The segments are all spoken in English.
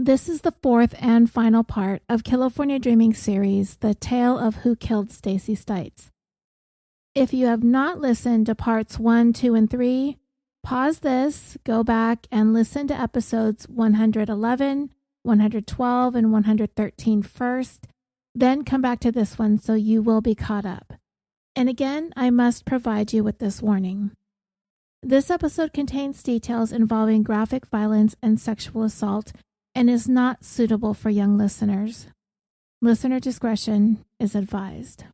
This is the fourth and final part of California Dreaming series, The Tale of Who Killed Stacey Stites. If you have not listened to parts 1, 2, and 3, pause this, go back and listen to episodes 111, 112, and 113 first, then come back to this one so you will be caught up. And again, I must provide you with this warning. This episode contains details involving graphic violence and sexual assault and is not suitable for young listeners. Listener discretion is advised.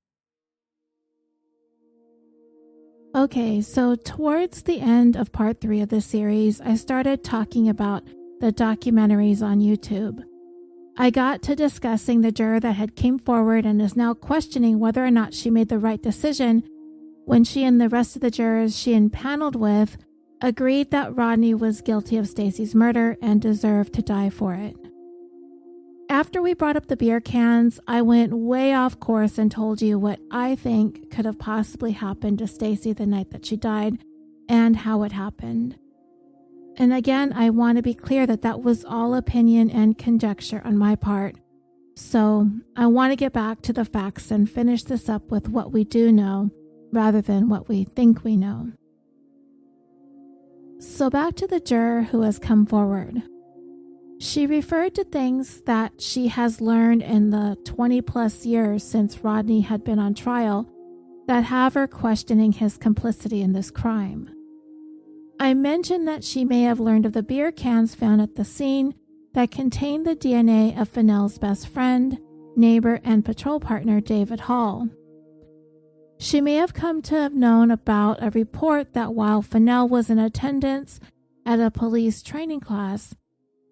Okay, so towards the end of part 3 of this series, I started talking about the documentaries on YouTube. I got to discussing the juror that had came forward and is now questioning whether or not she made the right decision when she and the rest of the jurors she impaneled with agreed that Rodney was guilty of Stacey's murder and deserved to die for it. After we brought up the beer cans, I went way off course and told you what I think could have possibly happened to Stacey the night that she died and how it happened. And again, I want to be clear that that was all opinion and conjecture on my part. So I want to get back to the facts and finish this up with what we do know rather than what we think we know. So back to the juror who has come forward. She referred to things that she has learned in the 20 plus years since Rodney had been on trial that have her questioning his complicity in this crime. I mentioned that she may have learned of the beer cans found at the scene that contained the DNA of Fennell's best friend, neighbor, and patrol partner David Hall. She may have come to have known about a report that while Fennell was in attendance at a police training class,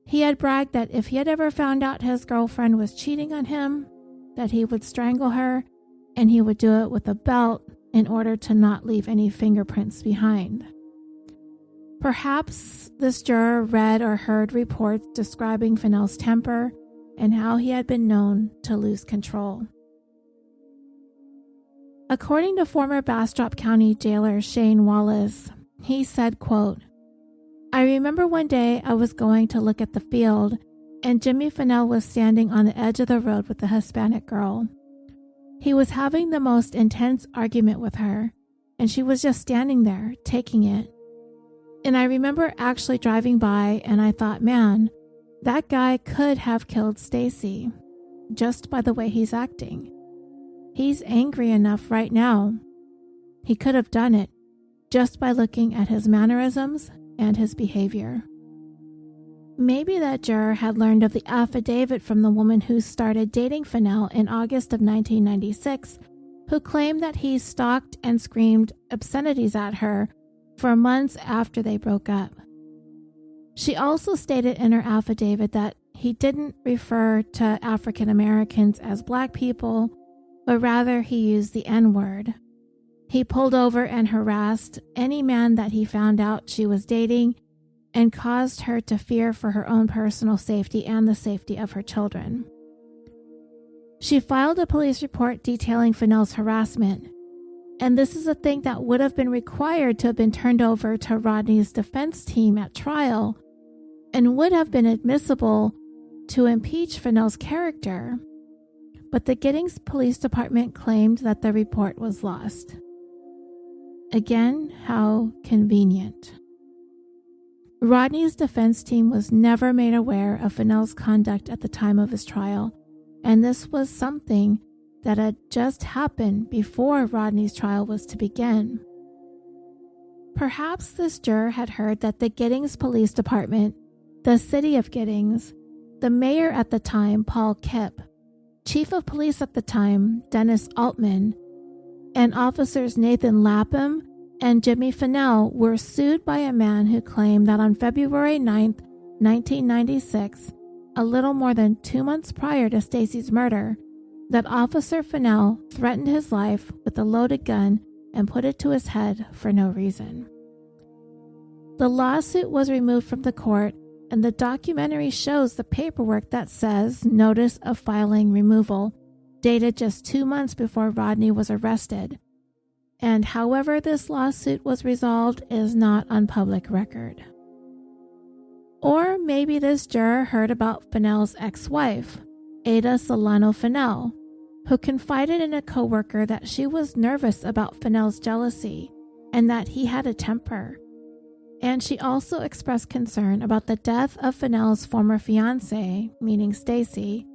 he had bragged that if he had ever found out his girlfriend was cheating on him, that he would strangle her and he would do it with a belt in order to not leave any fingerprints behind. Perhaps this juror read or heard reports describing Fennell's temper and how he had been known to lose control. According to former Bastrop County jailer Shane Wallace, he said, quote, "I remember one day I was going to look at the field and Jimmy Fennell was standing on the edge of the road with a Hispanic girl. He was having the most intense argument with her and she was just standing there taking it. And I remember actually driving by and I thought, man, that guy could have killed Stacey just by the way he's acting. He's angry enough right now. He could have done it just by looking at his mannerisms and his behavior." Maybe that juror had learned of the affidavit from the woman who started dating Fennell in August of 1996, who claimed that he stalked and screamed obscenities at her for months after they broke up. She also stated in her affidavit that he didn't refer to African Americans as black people, but rather he used the N-word. He pulled over and harassed any man that he found out she was dating and caused her to fear for her own personal safety and the safety of her children. She filed a police report detailing Fennell's harassment, and this is a thing that would have been required to have been turned over to Rodney's defense team at trial and would have been admissible to impeach Fennell's character. But the Giddings Police Department claimed that the report was lost. Again, how convenient. Rodney's defense team was never made aware of Fennell's conduct at the time of his trial, and this was something that had just happened before Rodney's trial was to begin. Perhaps this juror had heard that the Giddings Police Department, the city of Giddings, the mayor at the time, Paul Kipp, Chief of Police at the time, Dennis Altman, and officers Nathan Lapham and Jimmy Fennell were sued by a man who claimed that on February 9, 1996, a little more than 2 months prior to Stacey's murder, that Officer Fennell threatened his life with a loaded gun and put it to his head for no reason. The lawsuit was removed from the court, and the documentary shows the paperwork that says Notice of Filing Removal, dated just 2 months before Rodney was arrested. And however this lawsuit was resolved is not on public record. Or maybe this juror heard about Fennell's ex-wife, Ada Solano Fennell, who confided in a coworker that she was nervous about Fennell's jealousy and that he had a temper. And she also expressed concern about the death of Fennell's former fiance, meaning Stacey,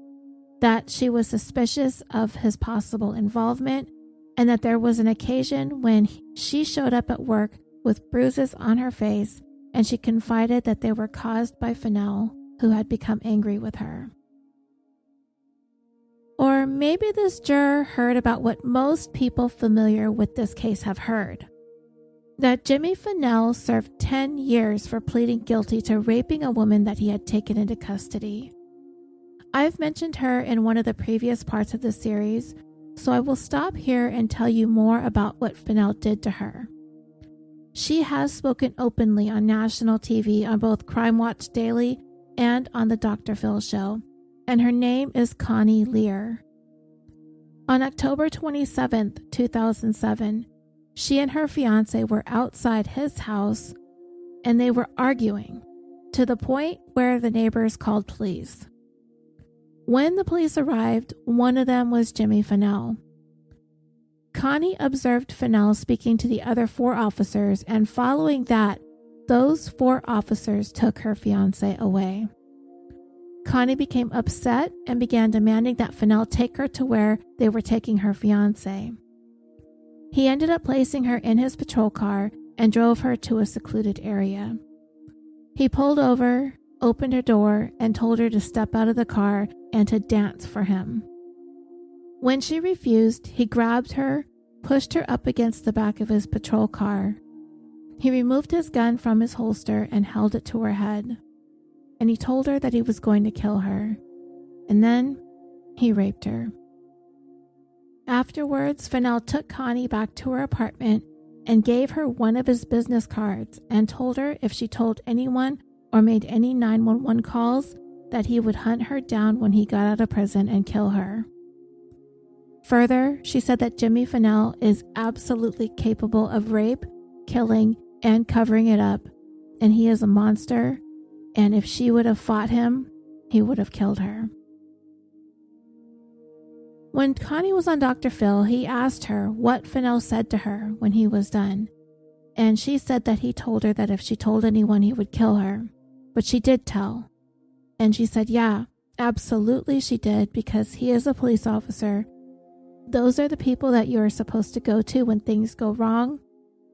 that she was suspicious of his possible involvement, and that there was an occasion when she showed up at work with bruises on her face, and she confided that they were caused by Fennell, who had become angry with her. Or maybe this juror heard about what most people familiar with this case have heard, that Jimmy Fennell served 10 years for pleading guilty to raping a woman that he had taken into custody. I've mentioned her in one of the previous parts of the series, so I will stop here and tell you more about what Fennell did to her. She has spoken openly on national TV on both Crime Watch Daily and on the Dr. Phil show, and her name is Connie Lear. On October 27, 2007, she and her fiance were outside his house and they were arguing to the point where the neighbors called police. When the police arrived, one of them was Jimmy Fennell. Connie observed Fennell speaking to the other 4 officers, and following that, those 4 officers took her fiance away. Connie became upset and began demanding that Fennell take her to where they were taking her fiance. He ended up placing her in his patrol car and drove her to a secluded area. He pulled over, opened her door, and told her to step out of the car and to dance for him. When she refused, he grabbed her, pushed her up against the back of his patrol car. He removed his gun from his holster and held it to her head. And he told her that he was going to kill her. And then he raped her. Afterwards, Fennell took Connie back to her apartment and gave her one of his business cards and told her if she told anyone or made any 911 calls that he would hunt her down when he got out of prison and kill her. Further, she said that Jimmy Fennell is absolutely capable of rape, killing, and covering it up, and he is a monster, and if she would have fought him, he would have killed her. When Connie was on Dr. Phil, he asked her what Fennell said to her when he was done, and she said that he told her that if she told anyone, he would kill her, but she did tell. And she said, yeah, absolutely she did, because he is a police officer. Those are the people that you are supposed to go to when things go wrong.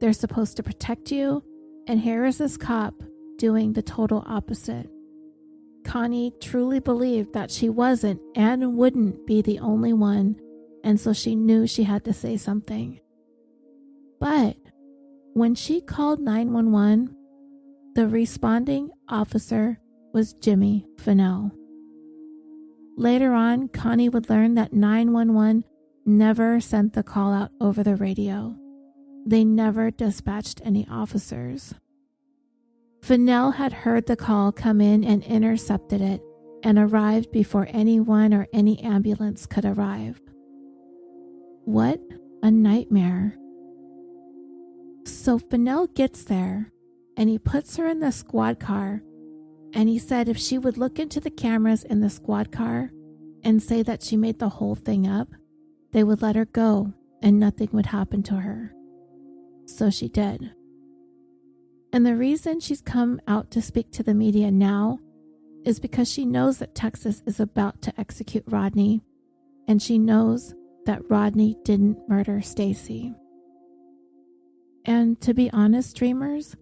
They're supposed to protect you, and here is this cop doing the total opposite. Connie truly believed that she wasn't and wouldn't be the only one, and so she knew she had to say something. But when she called 911, the responding officer was Jimmy Fennell. Later on, Connie would learn that 911 never sent the call out over the radio. They never dispatched any officers. Fennell had heard the call come in and intercepted it and arrived before anyone or any ambulance could arrive. What a nightmare. So Fennell gets there and he puts her in the squad car, and he said if she would look into the cameras in the squad car and say that she made the whole thing up, they would let her go and nothing would happen to her. So she did. And the reason she's come out to speak to the media now is because she knows that Texas is about to execute Rodney, and she knows that Rodney didn't murder Stacey. And to be honest, dreamers,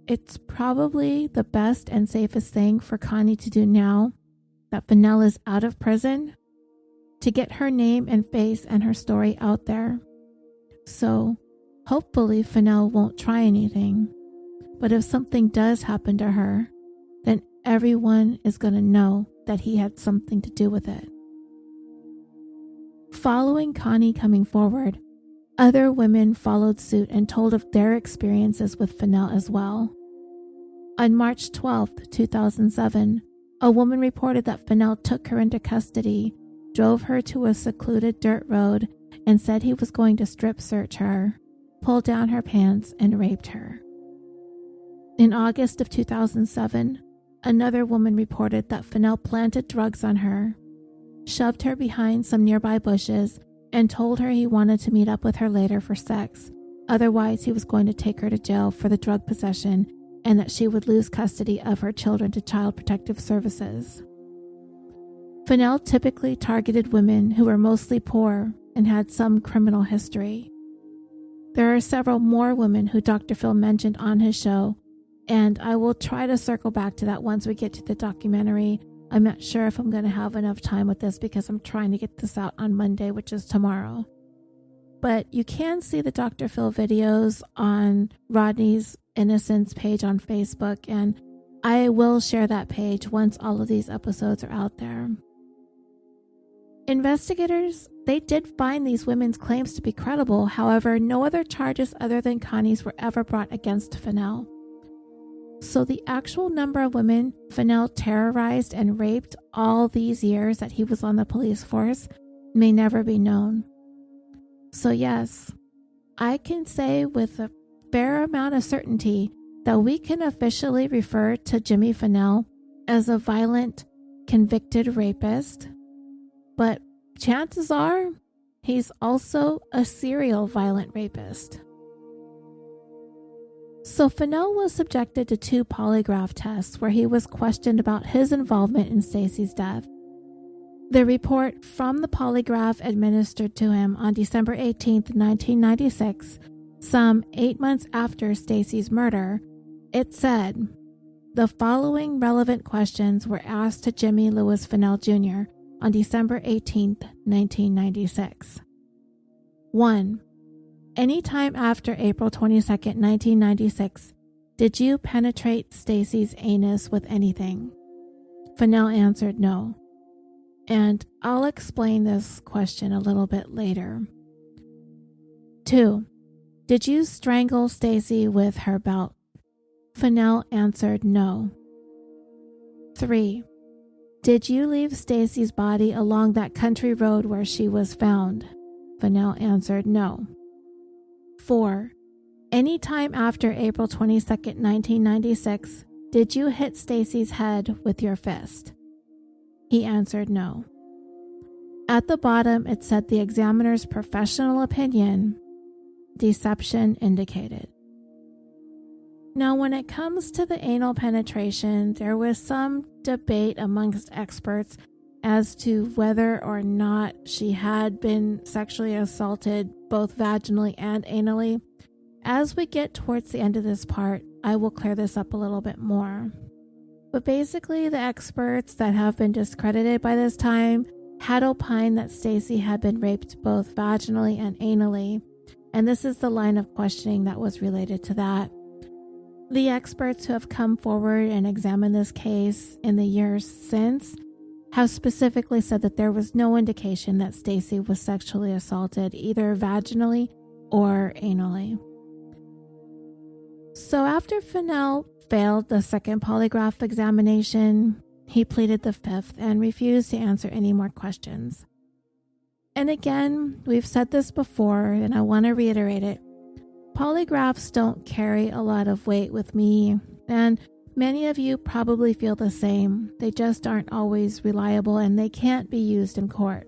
it's probably the best and safest thing for Connie to do now that Fennell is out of prison, to get her name and face and her story out there. So hopefully Fennell won't try anything. But if something does happen to her, then everyone is going to know that he had something to do with it. Following Connie coming forward, other women followed suit and told of their experiences with Fennell as well. On March 12, 2007, a woman reported that Fennell took her into custody, drove her to a secluded dirt road, and said he was going to strip search her, pull down her pants, and raped her. In August of 2007, another woman reported that Fennell planted drugs on her, shoved her behind some nearby bushes, and told her he wanted to meet up with her later for sex. Otherwise, he was going to take her to jail for the drug possession and that she would lose custody of her children to Child Protective Services. Fennell typically targeted women who were mostly poor and had some criminal history. There are several more women who Dr. Phil mentioned on his show, and I will try to circle back to that once we get to the documentary. I'm not sure if I'm going to have enough time with this because I'm trying to get this out on Monday, which is tomorrow. But you can see the Dr. Phil videos on Rodney's Innocence page on Facebook, and I will share that page once all of these episodes are out there. Investigators, they did find these women's claims to be credible. However, no other charges other than Connie's were ever brought against Fennell. So the actual number of women Fennell terrorized and raped all these years that he was on the police force may never be known. So yes, I can say with a fair amount of certainty that we can officially refer to Jimmy Fennell as a violent, convicted rapist, but chances are he's also a serial violent rapist. So Fennell was subjected to 2 polygraph tests where he was questioned about his involvement in Stacey's death. The report from the polygraph administered to him on December 18, 1996, some 8 months after Stacey's murder, it said, the following relevant questions were asked to Jimmy Lewis Fennell Jr. on December 18, 1996. 1. Any time after April 22, 1996, did you penetrate Stacey's anus with anything? Fennell answered no. And I'll explain this question a little bit later. 2. Did you strangle Stacey with her belt? Fennell answered no. 3. Did you leave Stacey's body along that country road where she was found? Fennell answered no. 4. Any time after April 22, 1996, did you hit Stacey's head with your fist? He answered no. At the bottom, it said the examiner's professional opinion, deception indicated. Now, when it comes to the anal penetration, there was some debate amongst experts as to whether or not she had been sexually assaulted both vaginally and anally. As we get towards the end of this part, I will clear this up a little bit more. But basically, the experts that have been discredited by this time had opined that Stacey had been raped both vaginally and anally, and this is the line of questioning that was related to that. The experts who have come forward and examined this case in the years since have specifically said that there was no indication that Stacey was sexually assaulted either vaginally or anally. So after Fennell failed the second polygraph examination, he pleaded the 5th and refused to answer any more questions. And again, we've said this before, and I want to reiterate it. Polygraphs don't carry a lot of weight with me, and many of you probably feel the same. They just aren't always reliable, and they can't be used in court.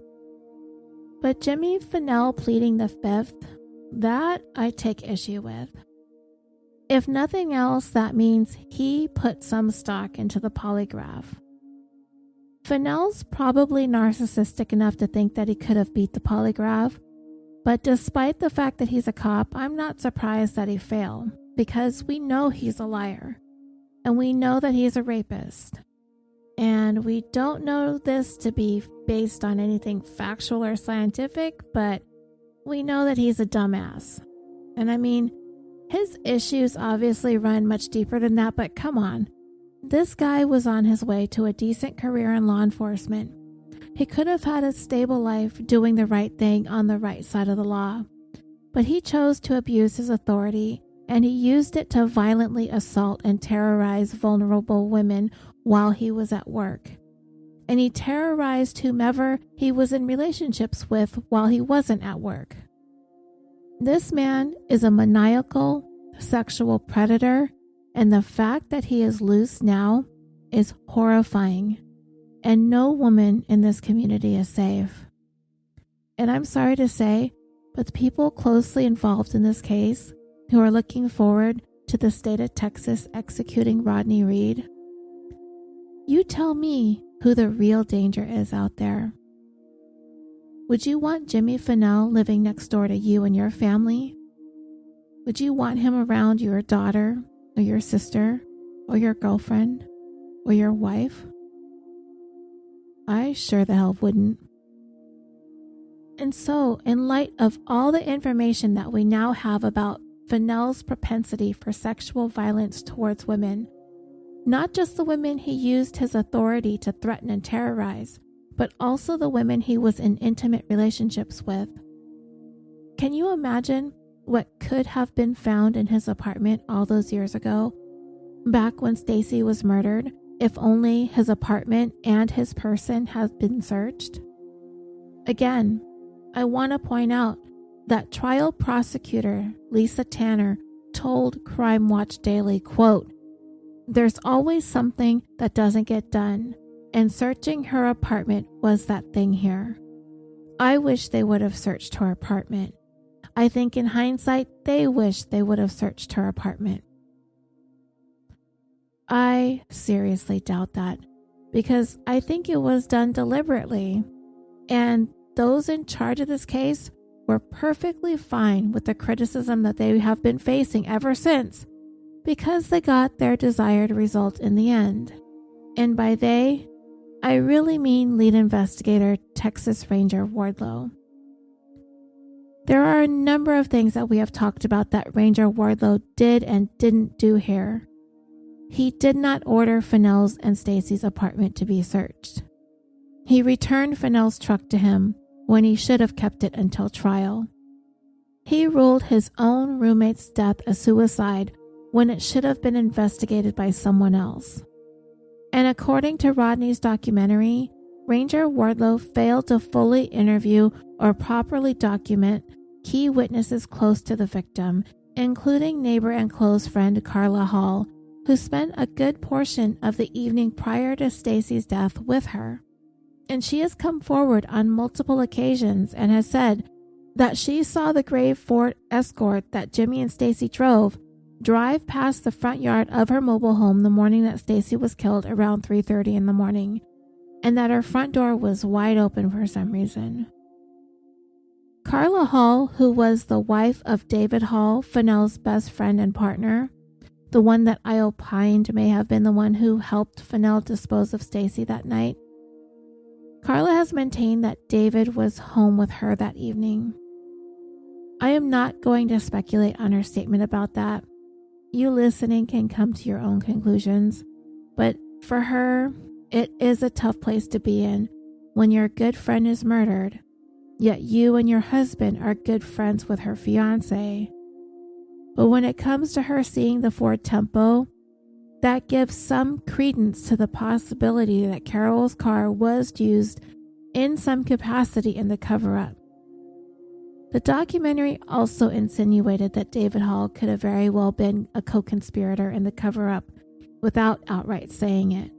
But Jimmy Fennell pleading the 5th, that I take issue with. If nothing else, that means he put some stock into the polygraph. Fennell's probably narcissistic enough to think that he could have beat the polygraph, but despite the fact that he's a cop, I'm not surprised that he failed, because we know he's a liar, and we know that he's a rapist. And we don't know this to be based on anything factual or scientific, but we know that he's a dumbass. And I mean, his issues obviously run much deeper than that, but come on. This guy was on his way to a decent career in law enforcement. He could have had a stable life doing the right thing on the right side of the law. But he chose to abuse his authority, and he used it to violently assault and terrorize vulnerable women while he was at work. And he terrorized whomever he was in relationships with while he wasn't at work. This man is a maniacal sexual predator, and the fact that he is loose now is horrifying, and no woman in this community is safe. And I'm sorry to say, but the people closely involved in this case who are looking forward to the state of Texas executing Rodney Reed, you tell me who the real danger is out there. Would you want Jimmy Fennell living next door to you and your family? Would you want him around your daughter or your sister or your girlfriend or your wife? I sure the hell wouldn't. And so, in light of all the information that we now have about Fennell's propensity for sexual violence towards women, not just the women he used his authority to threaten and terrorize, but also the women he was in intimate relationships with. Can you imagine what could have been found in his apartment all those years ago, back when Stacey was murdered, if only his apartment and his person had been searched? Again, I want to point out that trial prosecutor Lisa Tanner told Crime Watch Daily, quote, "There's always something that doesn't get done, and searching her apartment was that thing here. I wish they would have searched her apartment. I think in hindsight, they wish they would have searched her apartment." I seriously doubt that, because I think it was done deliberately, and those in charge of this case were perfectly fine with the criticism that they have been facing ever since, because they got their desired result in the end. And by they, I really mean lead investigator Texas Ranger Wardlow. There are a number of things that we have talked about that Ranger Wardlow did and didn't do here. He did not order Fennell's and Stacey's apartment to be searched. He returned Fennell's truck to him when he should have kept it until trial. He ruled his own roommate's death a suicide when it should have been investigated by someone else. And according to Rodney's documentary, Ranger Wardlow failed to fully interview or properly document key witnesses close to the victim, including neighbor and close friend Carla Hall, who spent a good portion of the evening prior to Stacey's death with her. And she has come forward on multiple occasions and has said that she saw the gray Ford Escort that Jimmy and Stacey drove drive past the front yard of her mobile home the morning that Stacey was killed around 3:30 in the morning, and that her front door was wide open for some reason. Carla Hall, who was the wife of David Hall, Fennell's best friend and partner, the one that I opined may have been the one who helped Fennell dispose of Stacey that night, Carla has maintained that David was home with her that evening. I am not going to speculate on her statement about that. You listening can come to your own conclusions, but for her, it is a tough place to be in when your good friend is murdered, yet you and your husband are good friends with her fiance. But when it comes to her seeing the Ford Tempo, that gives some credence to the possibility that Carol's car was used in some capacity in the cover-up. The documentary also insinuated that David Hall could have very well been a co-conspirator in the cover-up without outright saying it.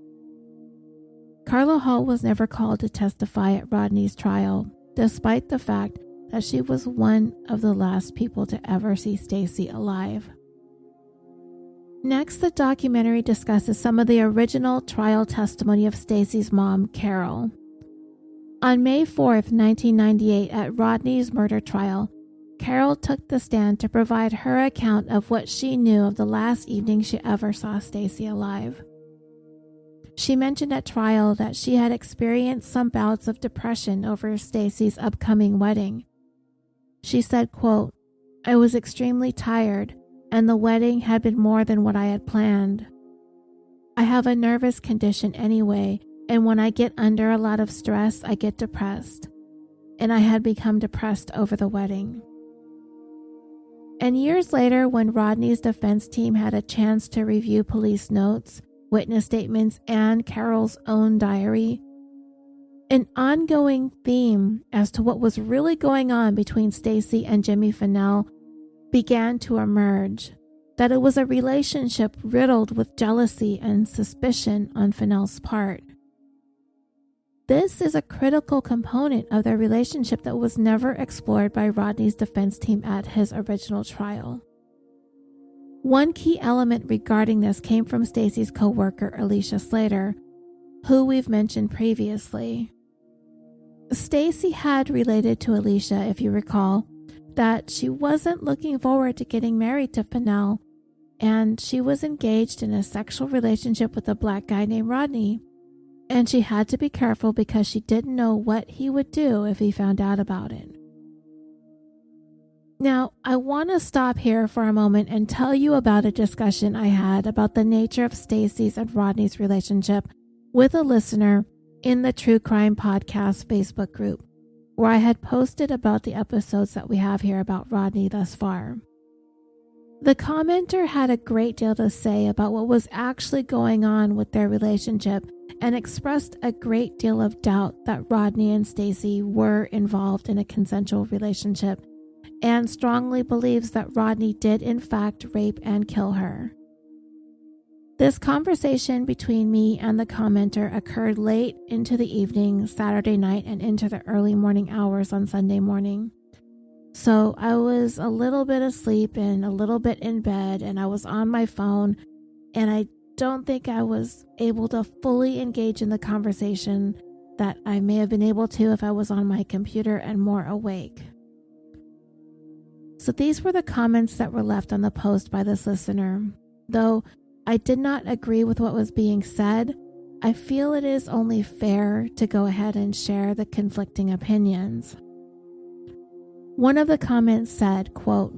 Carla Hall was never called to testify at Rodney's trial, despite the fact that she was one of the last people to ever see Stacey alive. Next, the documentary discusses some of the original trial testimony of Stacey's mom, Carol. On May 4th, 1998, at Rodney's murder trial, Carol took the stand to provide her account of what she knew of the last evening she ever saw Stacey alive. She mentioned at trial that she had experienced some bouts of depression over Stacey's upcoming wedding. She said, quote, "I was extremely tired, and the wedding had been more than what I had planned. I have a nervous condition anyway, and when I get under a lot of stress, I get depressed. And I had become depressed over the wedding." And years later, when Rodney's defense team had a chance to review police notes, witness statements, and Carol's own diary, an ongoing theme as to what was really going on between Stacey and Jimmy Fennell began to emerge, that it was a relationship riddled with jealousy and suspicion on Fennell's part. This is a critical component of their relationship that was never explored by Rodney's defense team at his original trial. One key element regarding this came from Stacey's co-worker Alicia Slater, who we've mentioned previously. Stacey had related to Alicia, if you recall, that she wasn't looking forward to getting married to Fennell, and she was engaged in a sexual relationship with a black guy named Rodney, and she had to be careful because she didn't know what he would do if he found out about it. Now, I want to stop here for a moment and tell you about a discussion I had about the nature of Stacey's and Rodney's relationship with a listener in the True Crime Podcast Facebook group, where I had posted about the episodes that we have here about Rodney thus far. The commenter had a great deal to say about what was actually going on with their relationship and expressed a great deal of doubt that Rodney and Stacey were involved in a consensual relationship, and strongly believes that Rodney did in fact rape and kill her. This conversation between me and the commenter occurred late into the evening, Saturday night, and into the early morning hours on Sunday morning. So I was a little bit asleep and a little bit in bed, and I was on my phone, and I don't think I was able to fully engage in the conversation that I may have been able to if I was on my computer and more awake. So these were the comments that were left on the post by this listener. Though I did not agree with what was being said, I feel it is only fair to go ahead and share the conflicting opinions. One of the comments said, quote,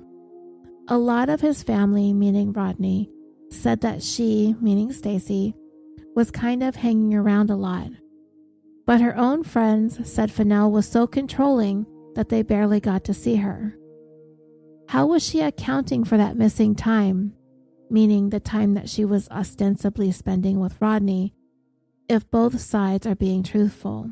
"A lot of his family, meaning Rodney, said that she, meaning Stacey, was kind of hanging around a lot. But her own friends said Fennell was so controlling that they barely got to see her. How was she accounting for that missing time, meaning the time that she was ostensibly spending with Rodney, if both sides are being truthful?"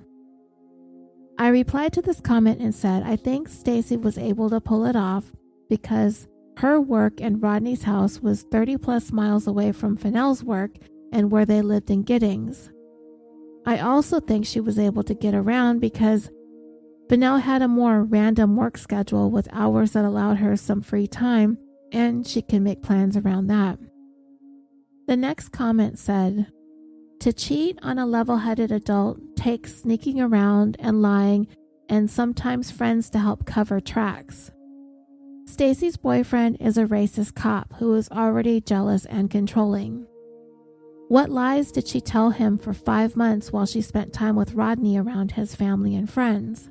I replied to this comment and said, I think Stacey was able to pull it off because her work and Rodney's house was 30 plus miles away from Fennell's work and where they lived in Giddings. I also think she was able to get around because Fennell had a more random work schedule with hours that allowed her some free time, and she can make plans around that. The next comment said, "To cheat on a level-headed adult takes sneaking around and lying and sometimes friends to help cover tracks. Stacey's boyfriend is a racist cop who is already jealous and controlling. What lies did she tell him for 5 months while she spent time with Rodney around his family and friends?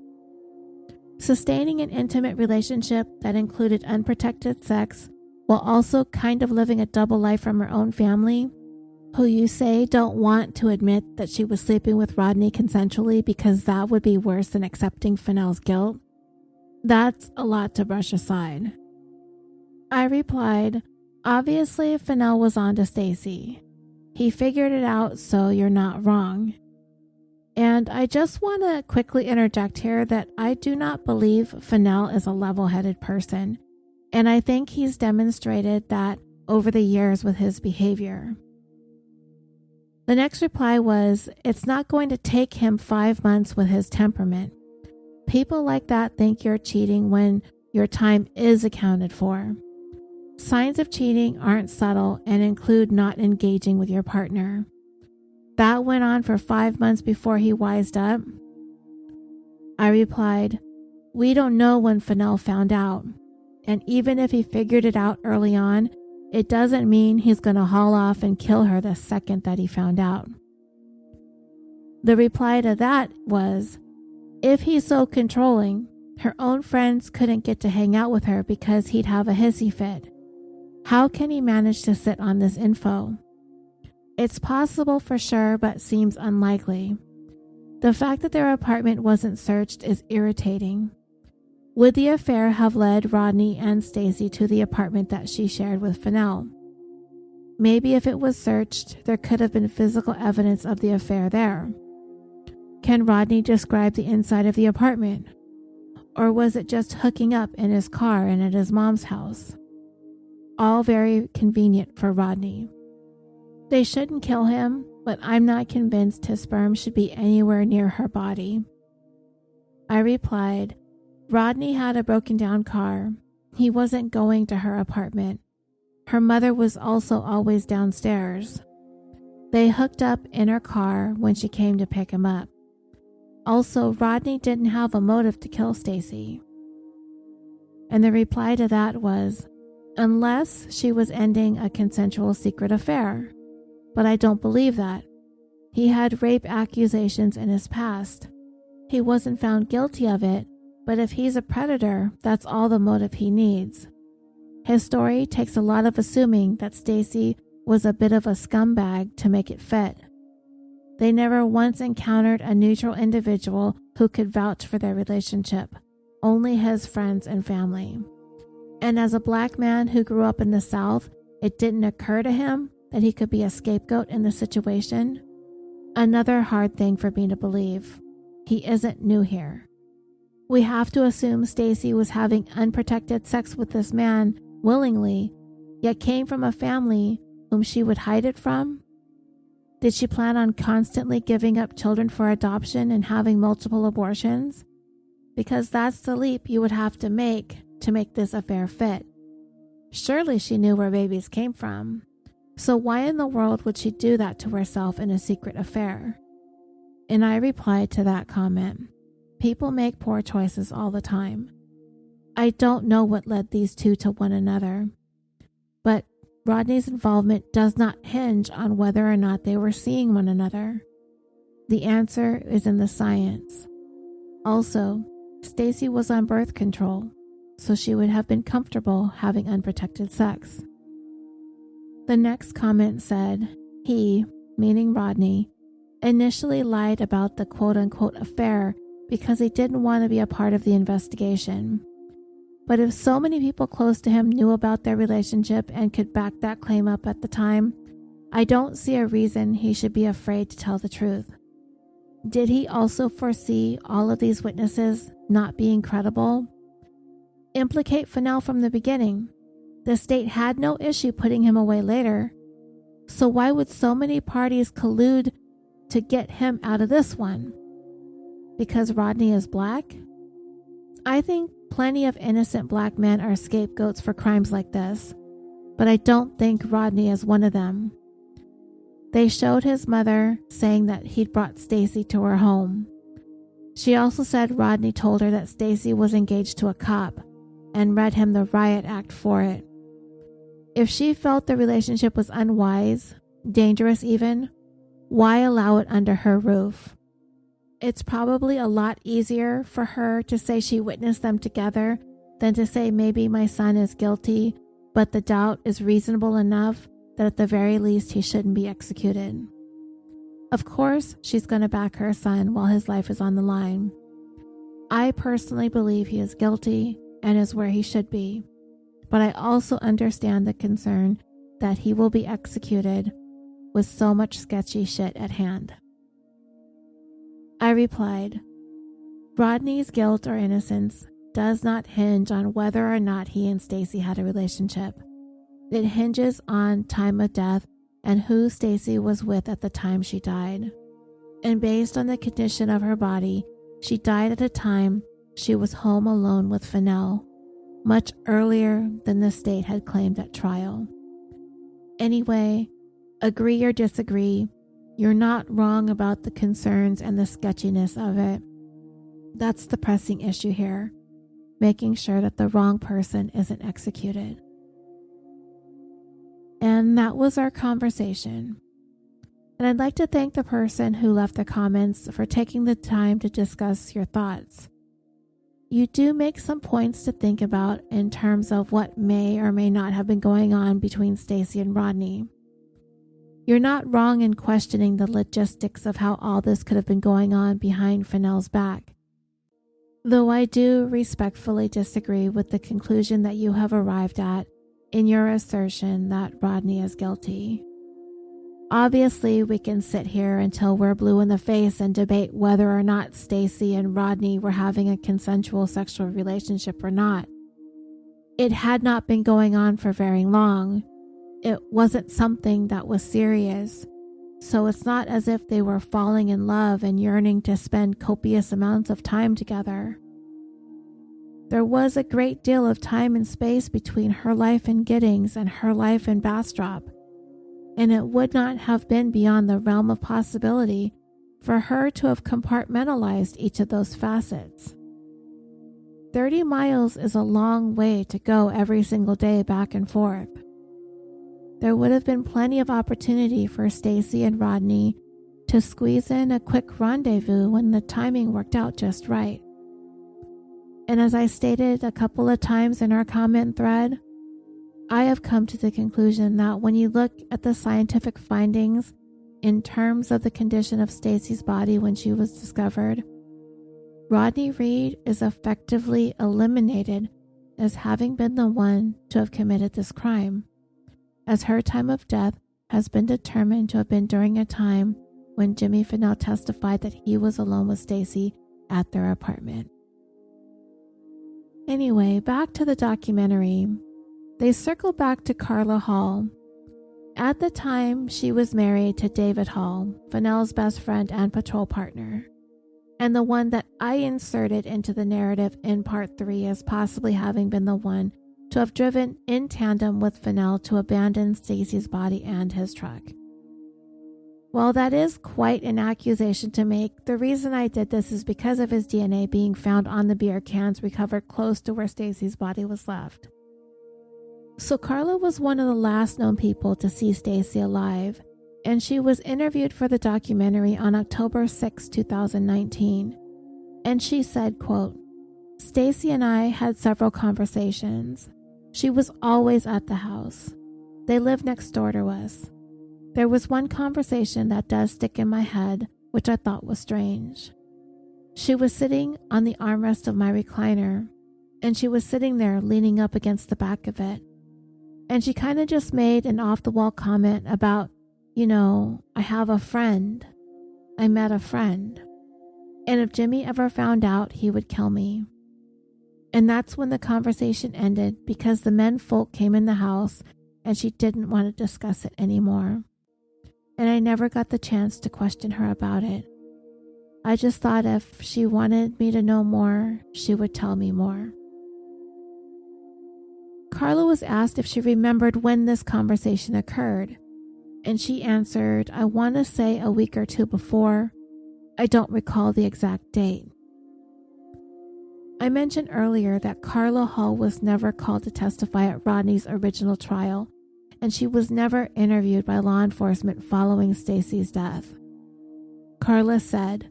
Sustaining an intimate relationship that included unprotected sex while also kind of living a double life from her own family, who you say don't want to admit that she was sleeping with Rodney consensually because that would be worse than accepting Fennell's guilt? That's a lot to brush aside." I replied, "Obviously Fennell was on to Stacey. He figured it out, so you're not wrong. And I just want to quickly interject here that I do not believe Fennell is a level-headed person, and I think he's demonstrated that over the years with his behavior." The next reply was, "It's not going to take him 5 months with his temperament. People like that think you're cheating when your time is accounted for. Signs of cheating aren't subtle and include not engaging with your partner. That went on for 5 months before he wised up." I replied, "We don't know when Fennell found out, and even if he figured it out early on, it doesn't mean he's going to haul off and kill her the second that he found out." The reply to that was, "If he's so controlling, her own friends couldn't get to hang out with her because he'd have a hissy fit. How can he manage to sit on this info? It's possible for sure, but seems unlikely. The fact that their apartment wasn't searched is irritating. Would the affair have led Rodney and Stacey to the apartment that she shared with Fennell? Maybe if it was searched, there could have been physical evidence of the affair there. Can Rodney describe the inside of the apartment? Or was it just hooking up in his car and at his mom's house? all very convenient for Rodney. They shouldn't kill him, but I'm not convinced his sperm should be anywhere near her body. I replied, Rodney had a broken down car. He wasn't going to her apartment. Her mother was also always downstairs. They hooked up in her car when she came to pick him up. Also, Rodney didn't have a motive to kill Stacey. And the reply to that was, unless she was ending a consensual secret affair. But I don't believe that. He had rape accusations in his past. He wasn't found guilty of it, but if he's a predator, that's all the motive he needs. His story takes a lot of assuming that Stacey was a bit of a scumbag to make it fit. They never once encountered a neutral individual who could vouch for their relationship, only his friends and family. And as a black man who grew up in the South, it didn't occur to him that he could be a scapegoat in the situation. Another hard thing for me to believe. He isn't new here. We have to assume Stacey was having unprotected sex with this man willingly, yet came from a family whom she would hide it from? Did she plan on constantly giving up children for adoption and having multiple abortions? Because that's the leap you would have to make this affair fit. Surely she knew where babies came from. So why in the world would she do that to herself in a secret affair? And I replied to that comment, people make poor choices all the time. I don't know what led these two to one another, but Rodney's involvement does not hinge on whether or not they were seeing one another. The answer is in the science. Also, Stacey was on birth control, so she would have been comfortable having unprotected sex. The next comment said, he, meaning Rodney, initially lied about the quote-unquote affair because he didn't want to be a part of the investigation. But if so many people close to him knew about their relationship and could back that claim up at the time, I don't see a reason he should be afraid to tell the truth. Did he also foresee all of these witnesses not being credible? Implicate Fennell from the beginning. The state had no issue putting him away later. So why would so many parties collude to get him out of this one? Because Rodney is black? I think plenty of innocent black men are scapegoats for crimes like this, but I don't think Rodney is one of them. They showed his mother saying that he'd brought Stacey to her home. She also said Rodney told her that Stacey was engaged to a cop and read him the riot act for it. If she felt the relationship was unwise, dangerous even, why allow it under her roof? It's probably a lot easier for her to say she witnessed them together than to say maybe my son is guilty, but the doubt is reasonable enough that at the very least he shouldn't be executed. Of course, she's going to back her son while his life is on the line. I personally believe he is guilty and is where he should be, but I also understand the concern that he will be executed with so much sketchy shit at hand. I replied, Rodney's guilt or innocence does not hinge on whether or not he and Stacey had a relationship. It hinges on time of death and who Stacey was with at the time she died. And based on the condition of her body, she died at a time she was home alone with Fennell, much earlier than the state had claimed at trial. Anyway, agree or disagree, you're not wrong about the concerns and the sketchiness of it. That's the pressing issue here, making sure that the wrong person isn't executed. And that was our conversation. And I'd like to thank the person who left the comments for taking the time to discuss your thoughts. You do make some points to think about in terms of what may or may not have been going on between Stacey and Rodney. You're not wrong in questioning the logistics of how all this could have been going on behind Fennell's back. Though I do respectfully disagree with the conclusion that you have arrived at in your assertion that Rodney is guilty. Obviously, we can sit here until we're blue in the face and debate whether or not Stacey and Rodney were having a consensual sexual relationship or not. it had not been going on for very long. It wasn't something that was serious, so it's not as if they were falling in love and yearning to spend copious amounts of time together. There was a great deal of time and space between her life in Giddings and her life in Bastrop, and it would not have been beyond the realm of possibility for her to have compartmentalized each of those facets. 30 miles is a long way to go every single day back and forth. There would have been plenty of opportunity for Stacey and Rodney to squeeze in a quick rendezvous when the timing worked out just right. And as I stated a couple of times in our comment thread, I have come to the conclusion that when you look at the scientific findings in terms of the condition of Stacey's body when she was discovered, Rodney Reed is effectively eliminated as having been the one to have committed this crime, as her time of death has been determined to have been during a time when Jimmy Fennell testified that he was alone with Stacey at their apartment. Anyway, back to the documentary. They circle back to Carla Hall. At the time, she was married to David Hall, Fennell's best friend and patrol partner, and the one that I inserted into the narrative in part 3 as possibly having been the one to have driven in tandem with Fennell to abandon Stacey's body and his truck. While that is quite an accusation to make, the reason I did this is because of his DNA being found on the beer cans recovered close to where Stacey's body was left. So Carla was one of the last known people to see Stacey alive, and she was interviewed for the documentary on October 6, 2019. And she said, quote, "Stacey and I had several conversations. She was always at the house. They lived next door to us. There was one conversation that does stick in my head, which I thought was strange. She was sitting on the armrest of my recliner, and she was sitting there leaning up against the back of it. And she kind of just made an off-the-wall comment about, I have a friend. I met a friend. And if Jimmy ever found out, he would kill me. And that's when the conversation ended because the men folk came in the house and she didn't want to discuss it anymore. And I never got the chance to question her about it. I just thought if she wanted me to know more, she would tell me more." Carla was asked if she remembered when this conversation occurred, and she answered, "I want to say a week or two before. I don't recall the exact date." I mentioned earlier that Carla Hall was never called to testify at Rodney's original trial, and she was never interviewed by law enforcement following Stacey's death. Carla said,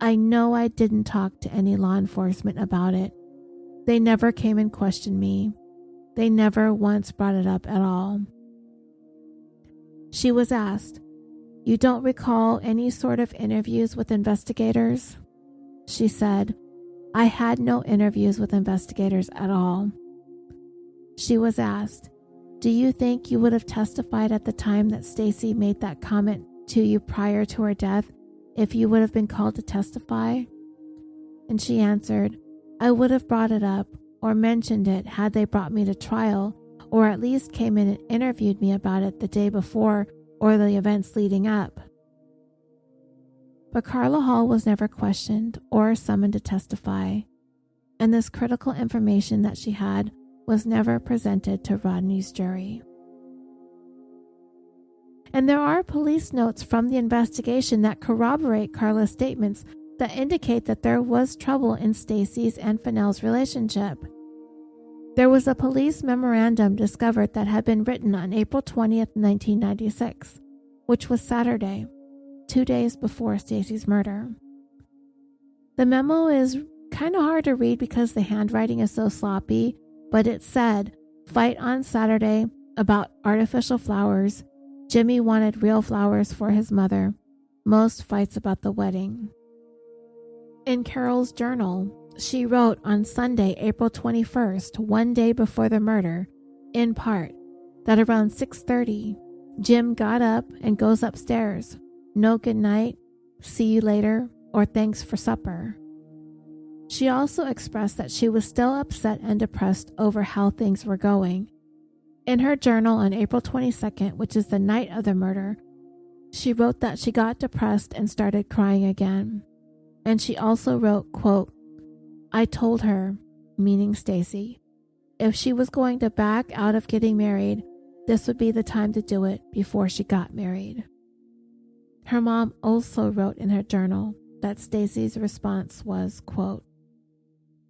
"I know I didn't talk to any law enforcement about it. They never came and questioned me. They never once brought it up at all." She was asked, "You don't recall any sort of interviews with investigators?" She said, "I had no interviews with investigators at all." She was asked, "Do you think you would have testified at the time that Stacey made that comment to you prior to her death if you would have been called to testify?" And she answered, "I would have brought it up or mentioned it had they brought me to trial, or at least came in and interviewed me about it the day before or the events leading up." But Carla Hall was never questioned or summoned to testify, and this critical information that she had was never presented to Rodney's jury. And there are police notes from the investigation that corroborate Carla's statements that indicate that there was trouble in Stacey's and Fennell's relationship. There was a police memorandum discovered that had been written on April 20th, 1996, which was Saturday, 2 days before Stacey's murder. The memo is kind of hard to read because the handwriting is so sloppy, but it said, "Fight on Saturday about artificial flowers. Jimmy wanted real flowers for his mother. Most fights about the wedding." In Carol's journal, she wrote on Sunday, April 21st, 1 day before the murder, in part, that around 6:30, Jim got up and goes upstairs. No good night, see you later, or thanks for supper. She also expressed that she was still upset and depressed over how things were going. In her journal on April 22nd, which is the night of the murder, she wrote that she got depressed and started crying again. And she also wrote, quote, "I told her," meaning Stacey, "if she was going to back out of getting married, this would be the time to do it before she got married." Her mom also wrote in her journal that Stacey's response was, quote,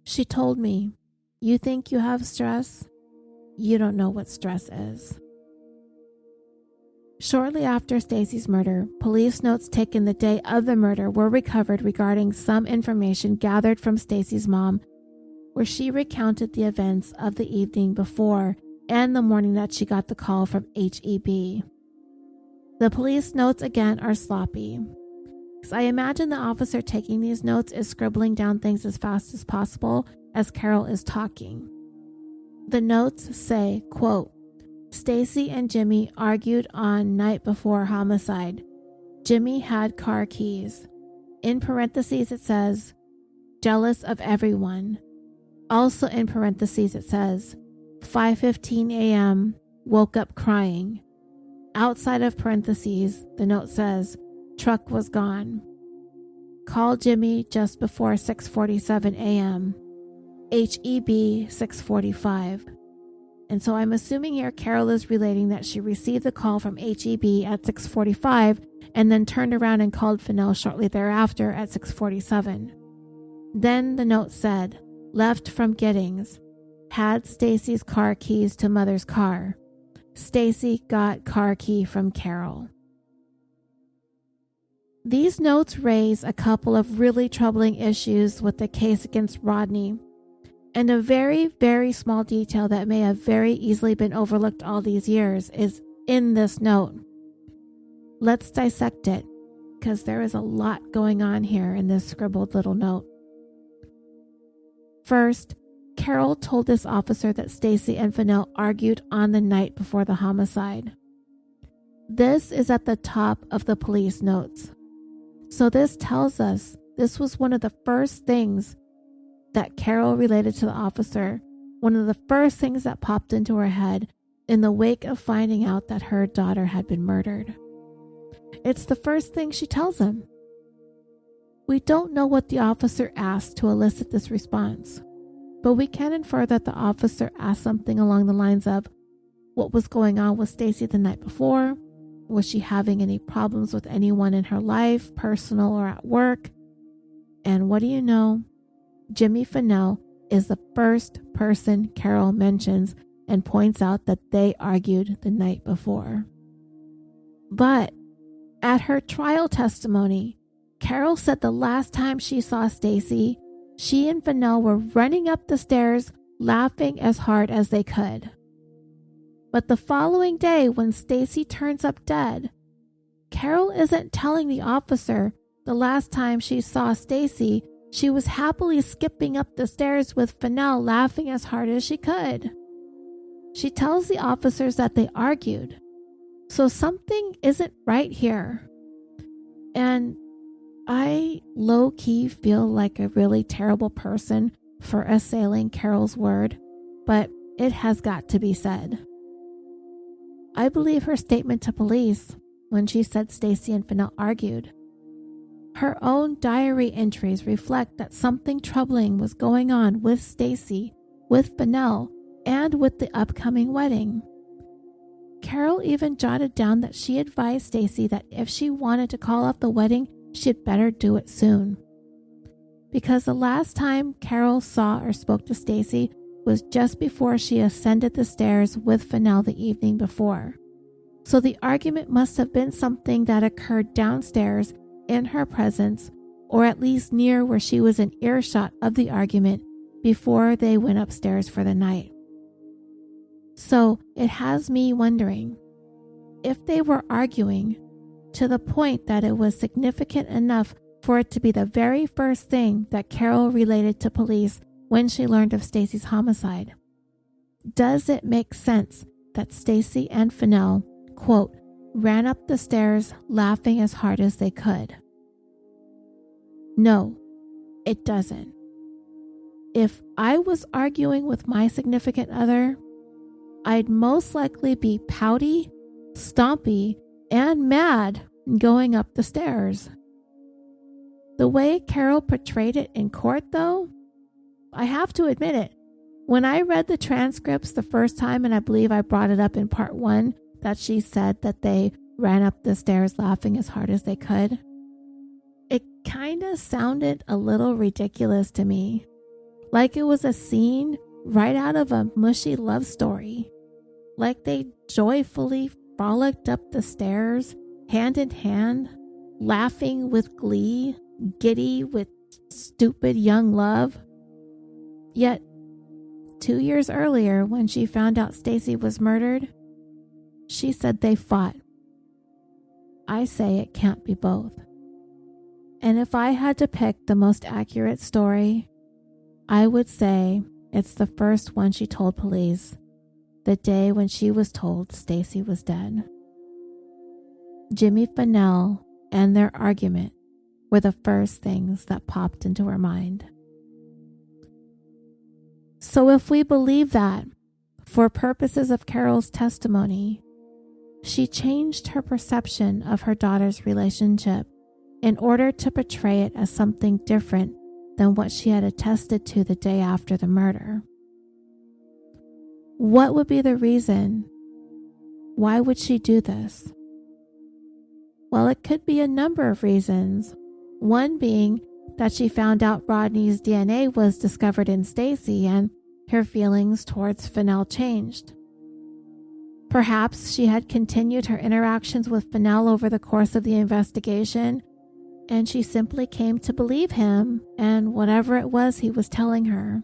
"She told me, 'You think you have stress? You don't know what stress is.'" Shortly after Stacey's murder, police notes taken the day of the murder were recovered regarding some information gathered from Stacey's mom, where she recounted the events of the evening before and the morning that she got the call from HEB. The police notes again are sloppy, because I imagine the officer taking these notes is scribbling down things as fast as possible as Carol is talking. The notes say, quote, "Stacey and Jimmy argued on night before homicide. Jimmy had car keys." In parentheses it says, "jealous of everyone." Also in parentheses it says, 5:15 a.m., woke up crying. Outside of parentheses, the note says, "truck was gone. Called Jimmy just before 6:47 a.m. HEB 6:45. And so I'm assuming here Carol is relating that she received the call from HEB at 6:45 and then turned around and called Fennell shortly thereafter at 6:47. Then the note said, "left from Giddings. Had Stacey's car keys to mother's car. Stacey got car key from Carol." These notes raise a couple of really troubling issues with the case against Rodney, and a very, very small detail that may have very easily been overlooked all these years is in this note. Let's dissect it, because there is a lot going on here in this scribbled little note. First, Carol told this officer that Stacey and Fennell argued on the night before the homicide. This is at the top of the police notes. So this tells us this was one of the first things that Carol related to the officer, one of the first things that popped into her head in the wake of finding out that her daughter had been murdered. It's the first thing she tells him. We don't know what the officer asked to elicit this response, but we can infer that the officer asked something along the lines of, what was going on with Stacey the night before? Was she having any problems with anyone in her life, personal or at work? And what do you know? Jimmy Fennell is the first person Carol mentions and points out that they argued the night before. But at her trial testimony, Carol said the last time she saw Stacey, she and Fennell were running up the stairs laughing as hard as they could. But the following day, when Stacey turns up dead, Carol isn't telling the officer the last time she saw Stacey, she was happily skipping up the stairs with Fennell laughing as hard as she could. She tells the officers that they argued. So something isn't right here. And I low-key feel like a really terrible person for assailing Carol's word, but it has got to be said. I believe her statement to police when she said Stacey and Fennell argued. Her own diary entries reflect that something troubling was going on with Stacey, with Fennell, and with the upcoming wedding. Carol even jotted down that she advised Stacey that if she wanted to call off the wedding, she'd better do it soon. Because the last time Carol saw or spoke to Stacey was just before she ascended the stairs with Fennell the evening before. So the argument must have been something that occurred downstairs in her presence, or at least near where she was in earshot of the argument before they went upstairs for the night. So it has me wondering, if they were arguing to the point that it was significant enough for it to be the very first thing that Carol related to police when she learned of Stacey's homicide, does it make sense that Stacey and Fennell, quote, ran up the stairs laughing as hard as they could? No, it doesn't. if I was arguing with my significant other, I'd most likely be pouty, stompy, and mad going up the stairs. The way Carol portrayed it in court, though, I have to admit it. When I read the transcripts the first time, and I believe I brought it up in part 1, that she said that they ran up the stairs laughing as hard as they could, it kind of sounded a little ridiculous to me. Like it was a scene right out of a mushy love story. Like they joyfully frolicked up the stairs, hand in hand, laughing with glee, giddy with stupid young love. Yet, 2 years earlier, when she found out Stacey was murdered, she said they fought. I say it can't be both. And if I had to pick the most accurate story, I would say it's the first one she told police, the day when she was told Stacey was dead. Jimmy Fennell and their argument were the first things that popped into her mind. So if we believe that, for purposes of Carol's testimony, she changed her perception of her daughter's relationship in order to portray it as something different than what she had attested to the day after the murder. What would be the reason? Why would she do this? Well, it could be a number of reasons. One being that she found out Rodney's DNA was discovered in Stacey and her feelings towards Fennell changed. Perhaps she had continued her interactions with Fennell over the course of the investigation, and she simply came to believe him and whatever it was he was telling her.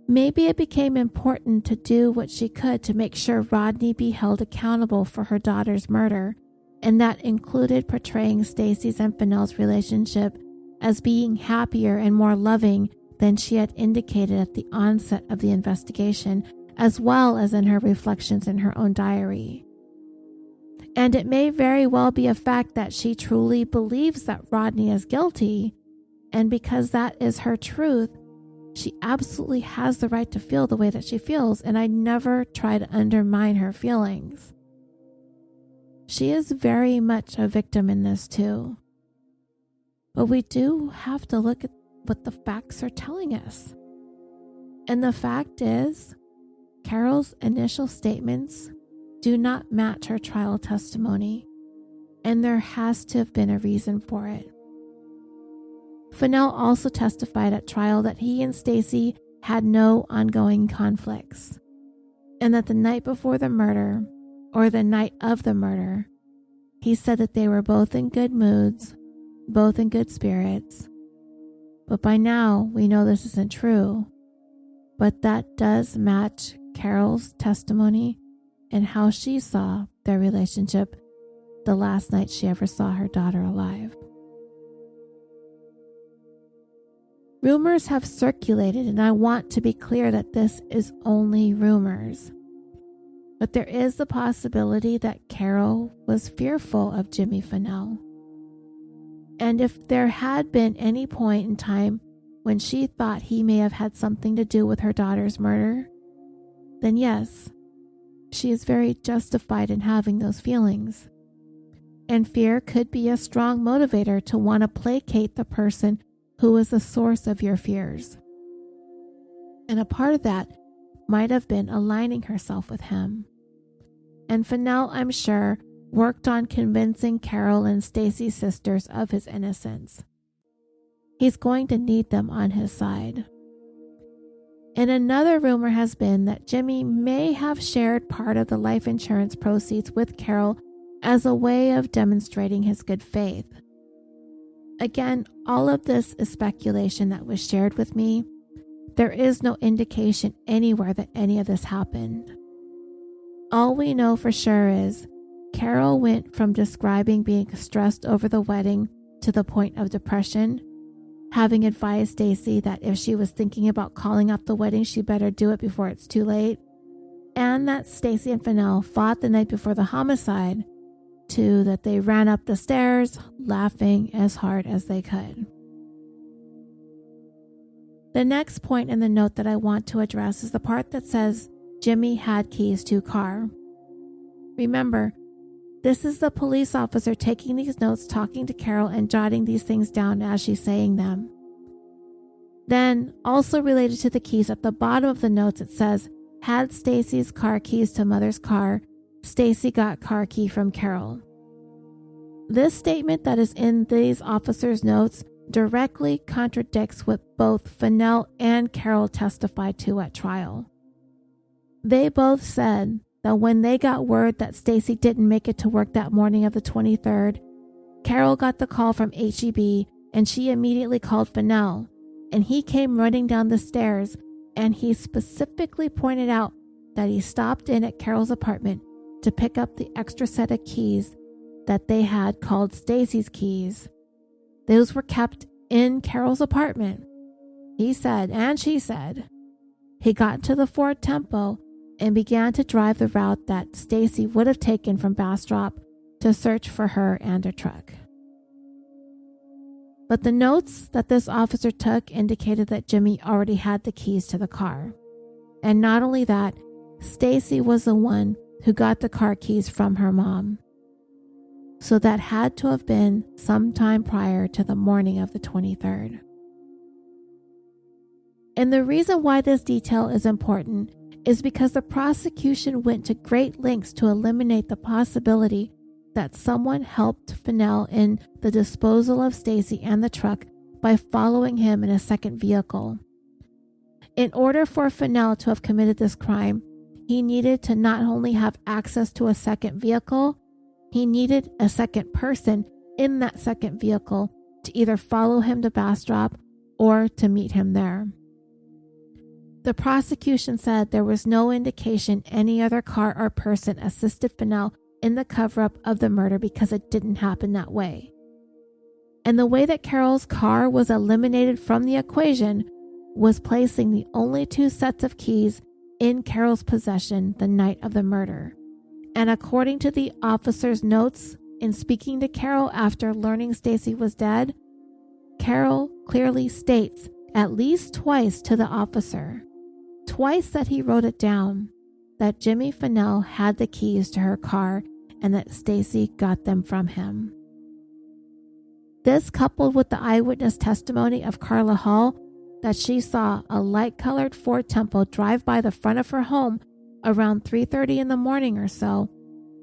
Maybe it became important to do what she could to make sure Rodney be held accountable for her daughter's murder, and that included portraying Stacey's and Fennell's relationship as being happier and more loving than she had indicated at the onset of the investigation, as well as in her reflections in her own diary. And it may very well be a fact that she truly believes that Rodney is guilty, and because that is her truth, she absolutely has the right to feel the way that she feels, and I never try to undermine her feelings. She is very much a victim in this too. But we do have to look at what the facts are telling us. And the fact is, Carol's initial statements do not match her trial testimony, and there has to have been a reason for it. Fennell also testified at trial that he and Stacey had no ongoing conflicts, and that the night before the murder, or the night of the murder, he said that they were both in good moods, both in good spirits. But by now, we know this isn't true, but that does match Carol's testimony and how she saw their relationship the last night she ever saw her daughter alive. Rumors have circulated, and I want to be clear that this is only rumors. But there is the possibility that Carol was fearful of Jimmy Fennell. And if there had been any point in time when she thought he may have had something to do with her daughter's murder, then yes, she is very justified in having those feelings. And fear could be a strong motivator to want to placate the person who is the source of your fears. And a part of that might have been aligning herself with him. And Fennell, I'm sure, worked on convincing Carol and Stacey's sisters of his innocence. He's going to need them on his side. And another rumor has been that Jimmy may have shared part of the life insurance proceeds with Carol as a way of demonstrating his good faith. Again, all of this is speculation that was shared with me. There is no indication anywhere that any of this happened. All we know for sure is Carol went from describing being stressed over the wedding to the point of depression, having advised Stacey that if she was thinking about calling off the wedding, she better do it before it's too late, and that Stacey and Fennell fought the night before the homicide, to that they ran up the stairs laughing as hard as they could. The next point in the note that I want to address is the part that says Jimmy had keys to car. Remember, this is the police officer taking these notes, talking to Carol, and jotting these things down as she's saying them. Then, also related to the keys, at the bottom of the notes it says, had Stacey's car keys to mother's car, Stacey got car key from Carol. This statement that is in these officers' notes directly contradicts what both Fennell and Carol testified to at trial. They both said that when they got word that Stacey didn't make it to work that morning of the 23rd, Carol got the call from HEB and she immediately called Fennell, and he came running down the stairs, and he specifically pointed out that he stopped in at Carol's apartment to pick up the extra set of keys that they had called Stacey's keys. Those were kept in Carol's apartment. He said, and she said, he got to the Ford Tempo and began to drive the route that Stacey would have taken from Bastrop to search for her and her truck. But the notes that this officer took indicated that Jimmy already had the keys to the car. And not only that, Stacey was the one who got the car keys from her mom. So that had to have been sometime prior to the morning of the 23rd. And the reason why this detail is important is because the prosecution went to great lengths to eliminate the possibility that someone helped Fennell in the disposal of Stacey and the truck by following him in a second vehicle. In order for Fennell to have committed this crime, he needed to not only have access to a second vehicle, he needed a second person in that second vehicle to either follow him to Bastrop or to meet him there. The prosecution said there was no indication any other car or person assisted Fennell in the cover-up of the murder because it didn't happen that way. And the way that Carol's car was eliminated from the equation was placing the only two sets of keys in Carol's possession the night of the murder. And according to the officer's notes in speaking to Carol after learning Stacey was dead, Carol clearly states at least twice to the officer, twice that he wrote it down, that Jimmy Fennell had the keys to her car and that Stacey got them from him. This, coupled with the eyewitness testimony of Carla Hall that she saw a light-colored Ford Tempo drive by the front of her home around 3:30 in the morning or so,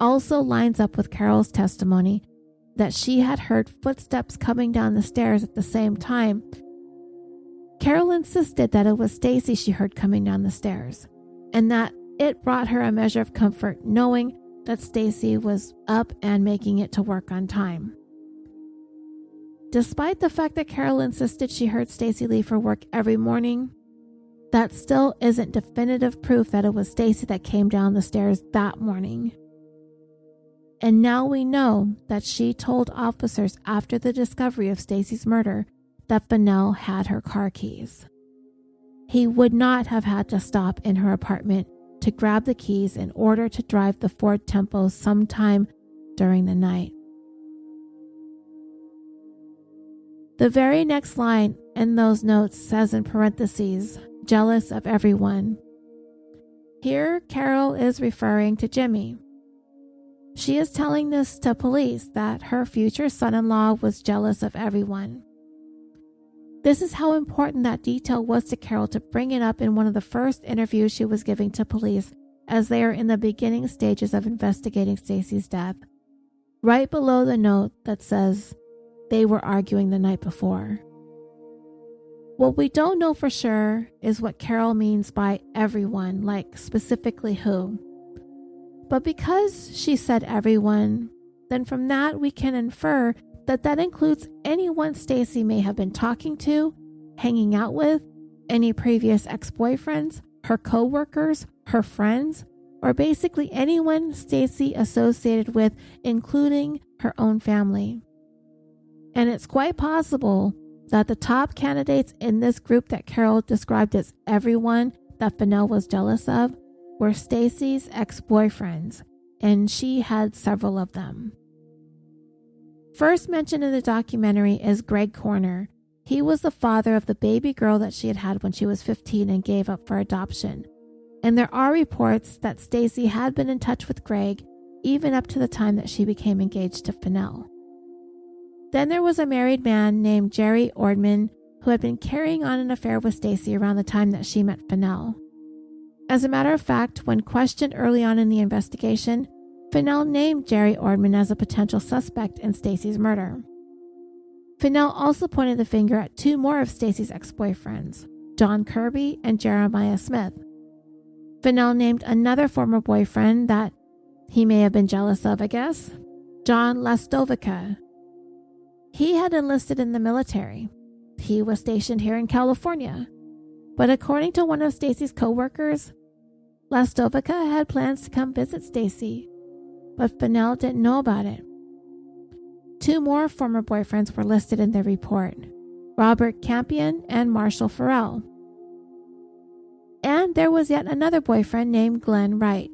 also lines up with Carol's testimony that she had heard footsteps coming down the stairs at the same time. Carol insisted that it was Stacey she heard coming down the stairs, and that it brought her a measure of comfort knowing that Stacey was up and making it to work on time. Despite the fact that Carol insisted she heard Stacey leave for work every morning, that still isn't definitive proof that it was Stacey that came down the stairs that morning. And now we know that she told officers after the discovery of Stacey's murder that Fennell had her car keys. He would not have had to stop in her apartment to grab the keys in order to drive the Ford Tempo sometime during the night. The very next line in those notes says in parentheses, jealous of everyone. Here, Carol is referring to Jimmy. She is telling this to police that her future son-in-law was jealous of everyone. This is how important that detail was to Carol to bring it up in one of the first interviews she was giving to police as they are in the beginning stages of investigating Stacey's death, right below the note that says they were arguing the night before. What we don't know for sure is what Carol means by everyone, like specifically who. But because she said everyone, then from that we can infer that that includes anyone Stacey may have been talking to, hanging out with, any previous ex-boyfriends, her co-workers, her friends, or basically anyone Stacey associated with, including her own family. And it's quite possible that the top candidates in this group that Carol described as everyone that Fennell was jealous of were Stacey's ex-boyfriends, and she had several of them. First mentioned in the documentary is Greg Corner. He was the father of the baby girl that she had had when she was 15 and gave up for adoption. And there are reports that Stacey had been in touch with Greg even up to the time that she became engaged to Fennell. Then there was a married man named Jerry Ordman who had been carrying on an affair with Stacey around the time that she met Fennell. As a matter of fact, when questioned early on in the investigation, Fennell named Jerry Ordman as a potential suspect in Stacey's murder. Fennell also pointed the finger at two more of Stacey's ex-boyfriends, John Kirby and Jeremiah Smith. Fennell named another former boyfriend that he may have been jealous of, I guess, John Lastovica. He had enlisted in the military. He was stationed here in California. But according to one of Stacey's co-workers, Lastovica had plans to come visit Stacey, but Fennell didn't know about it. Two more former boyfriends were listed in the report, Robert Campion and Marshall Farrell. And there was yet another boyfriend named Glenn Wright.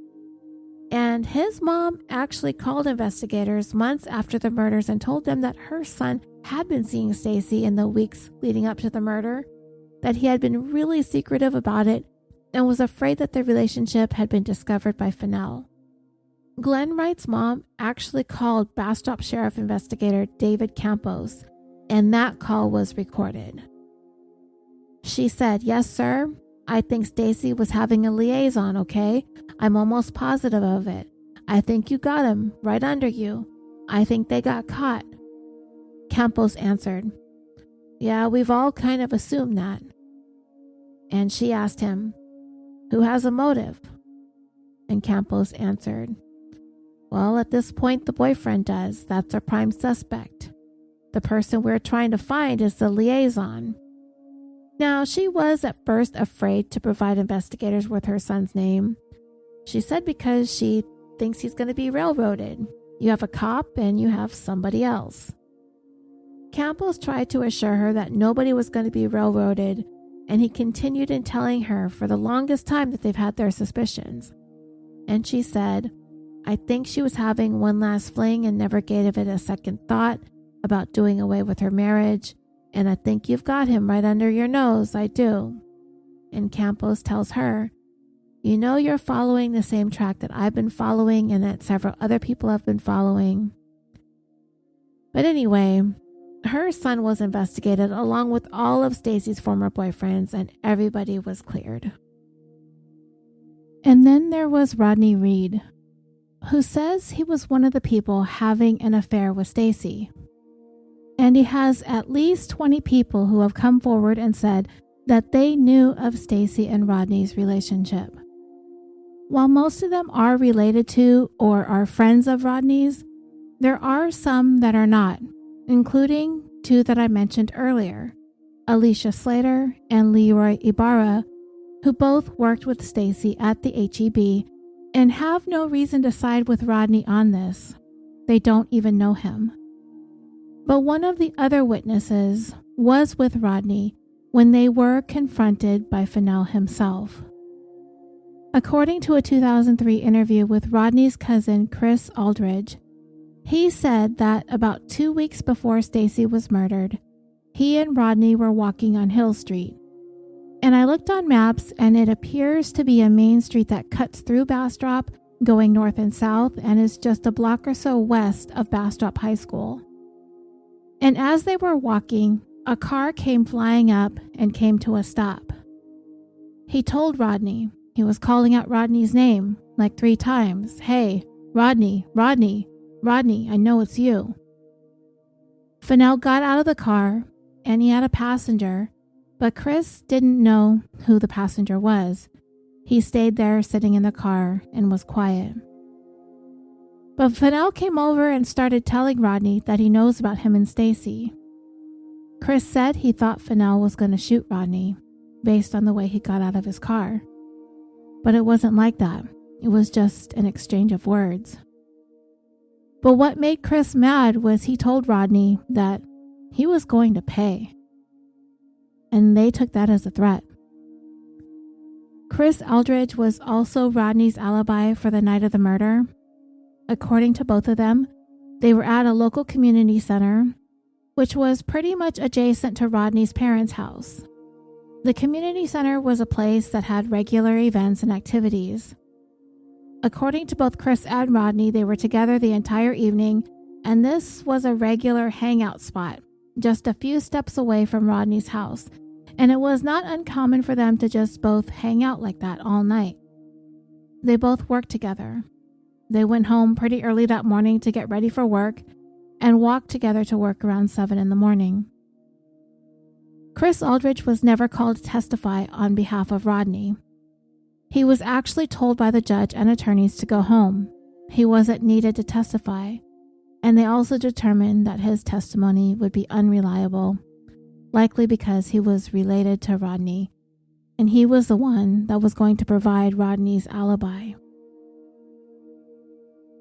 And his mom actually called investigators months after the murders and told them that her son had been seeing Stacey in the weeks leading up to the murder, that he had been really secretive about it and was afraid that their relationship had been discovered by Fennell. Glenn Wright's mom actually called Bastrop Sheriff Investigator David Campos, and that call was recorded. She said, "Yes, sir. I think Stacey was having a liaison, okay? I'm almost positive of it. I think you got him right under you. I think they got caught." Campos answered, "Yeah, we've all kind of assumed that." And she asked him, "Who has a motive?" And Campos answered, "Well, at this point, the boyfriend does. That's our prime suspect. The person we're trying to find is the liaison." Now, she was at first afraid to provide investigators with her son's name. She said because she thinks he's going to be railroaded. You have a cop and you have somebody else. Campos tried to assure her that nobody was going to be railroaded, and he continued in telling her for the longest time that they've had their suspicions. And she said, "I think she was having one last fling and never gave it a second thought about doing away with her marriage. And I think you've got him right under your nose, I do." And Campos tells her, "You know you're following the same track that I've been following and that several other people have been following." But anyway, her son was investigated along with all of Stacey's former boyfriends, and everybody was cleared. And then there was Rodney Reed, who says he was one of the people having an affair with Stacey. And he has at least 20 people who have come forward and said that they knew of Stacey and Rodney's relationship. While most of them are related to or are friends of Rodney's, there are some that are not, including two that I mentioned earlier, Alicia Slater and Leroy Ibarra, who both worked with Stacey at the HEB and have no reason to side with Rodney on this. They don't even know him. But one of the other witnesses was with Rodney when they were confronted by Fennell himself. According to a 2003 interview with Rodney's cousin Chris Aldridge, he said that about 2 weeks before Stacey was murdered, he and Rodney were walking on Hill Street. And I looked on maps and it appears to be a main street that cuts through Bastrop, going north and south, and is just a block or so west of Bastrop High School. And as they were walking, a car came flying up and came to a stop. He told Rodney, he was calling out Rodney's name like 3 times. "Hey, Rodney, Rodney, Rodney, I know it's you." Fennell got out of the car and he had a passenger, but Chris didn't know who the passenger was. He stayed there sitting in the car and was quiet. But Fennell came over and started telling Rodney that he knows about him and Stacey. Chris said he thought Fennell was going to shoot Rodney based on the way he got out of his car. But it wasn't like that. It was just an exchange of words. But what made Chris mad was he told Rodney that he was going to pay. And they took that as a threat. Chris Aldridge was also Rodney's alibi for the night of the murder. According to both of them, they were at a local community center. which was pretty much adjacent to Rodney's parents' house. The community center was a place that had regular events and activities. According to both Chris and Rodney, they were together the entire evening, and this was a regular hangout spot, just a few steps away from Rodney's house, and it was not uncommon for them to just both hang out like that all night. They both worked together. They went home pretty early that morning to get ready for work and walked together to work around 7 in the morning. Chris Aldridge was never called to testify on behalf of Rodney. He was actually told by the judge and attorneys to go home. He wasn't needed to testify, and they also determined that his testimony would be unreliable, likely because he was related to Rodney, and he was the one that was going to provide Rodney's alibi.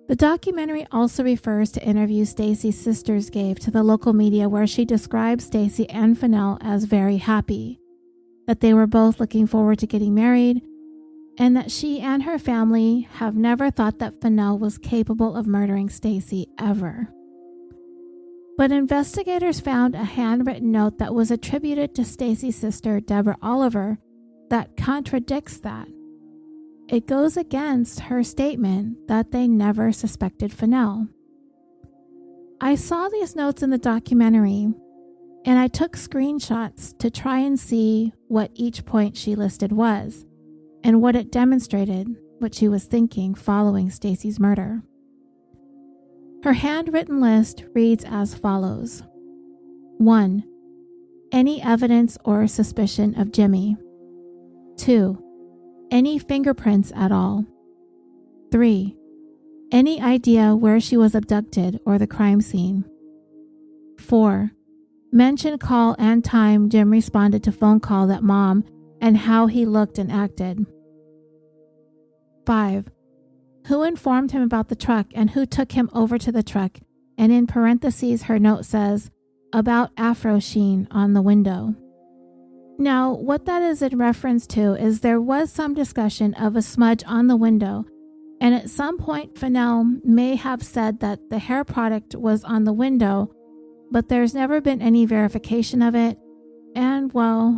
The documentary also refers to interviews Stacey's sisters gave to the local media where she describes Stacey and Fennell as very happy, that they were both looking forward to getting married, and that she and her family have never thought that Fennell was capable of murdering Stacey ever. But investigators found a handwritten note that was attributed to Stacey's sister, Deborah Oliver, that contradicts that. It goes against her statement that they never suspected Fennell. I saw these notes in the documentary, and I took screenshots to try and see what each point she listed was, and what it demonstrated, what she was thinking following Stacey's murder. Her handwritten list reads as follows. 1. Any evidence or suspicion of Jimmy. 2. Any fingerprints at all. 3. Any idea where she was abducted or the crime scene. 4. Mention call and time Jim responded to phone call that mom and how he looked and acted. 5. Who informed him about the truck and who took him over to the truck, and in parentheses her note says, about afro sheen on the window. Now, what that is in reference to is there was some discussion of a smudge on the window, and at some point Fennell may have said that the hair product was on the window, but there's never been any verification of it, and well,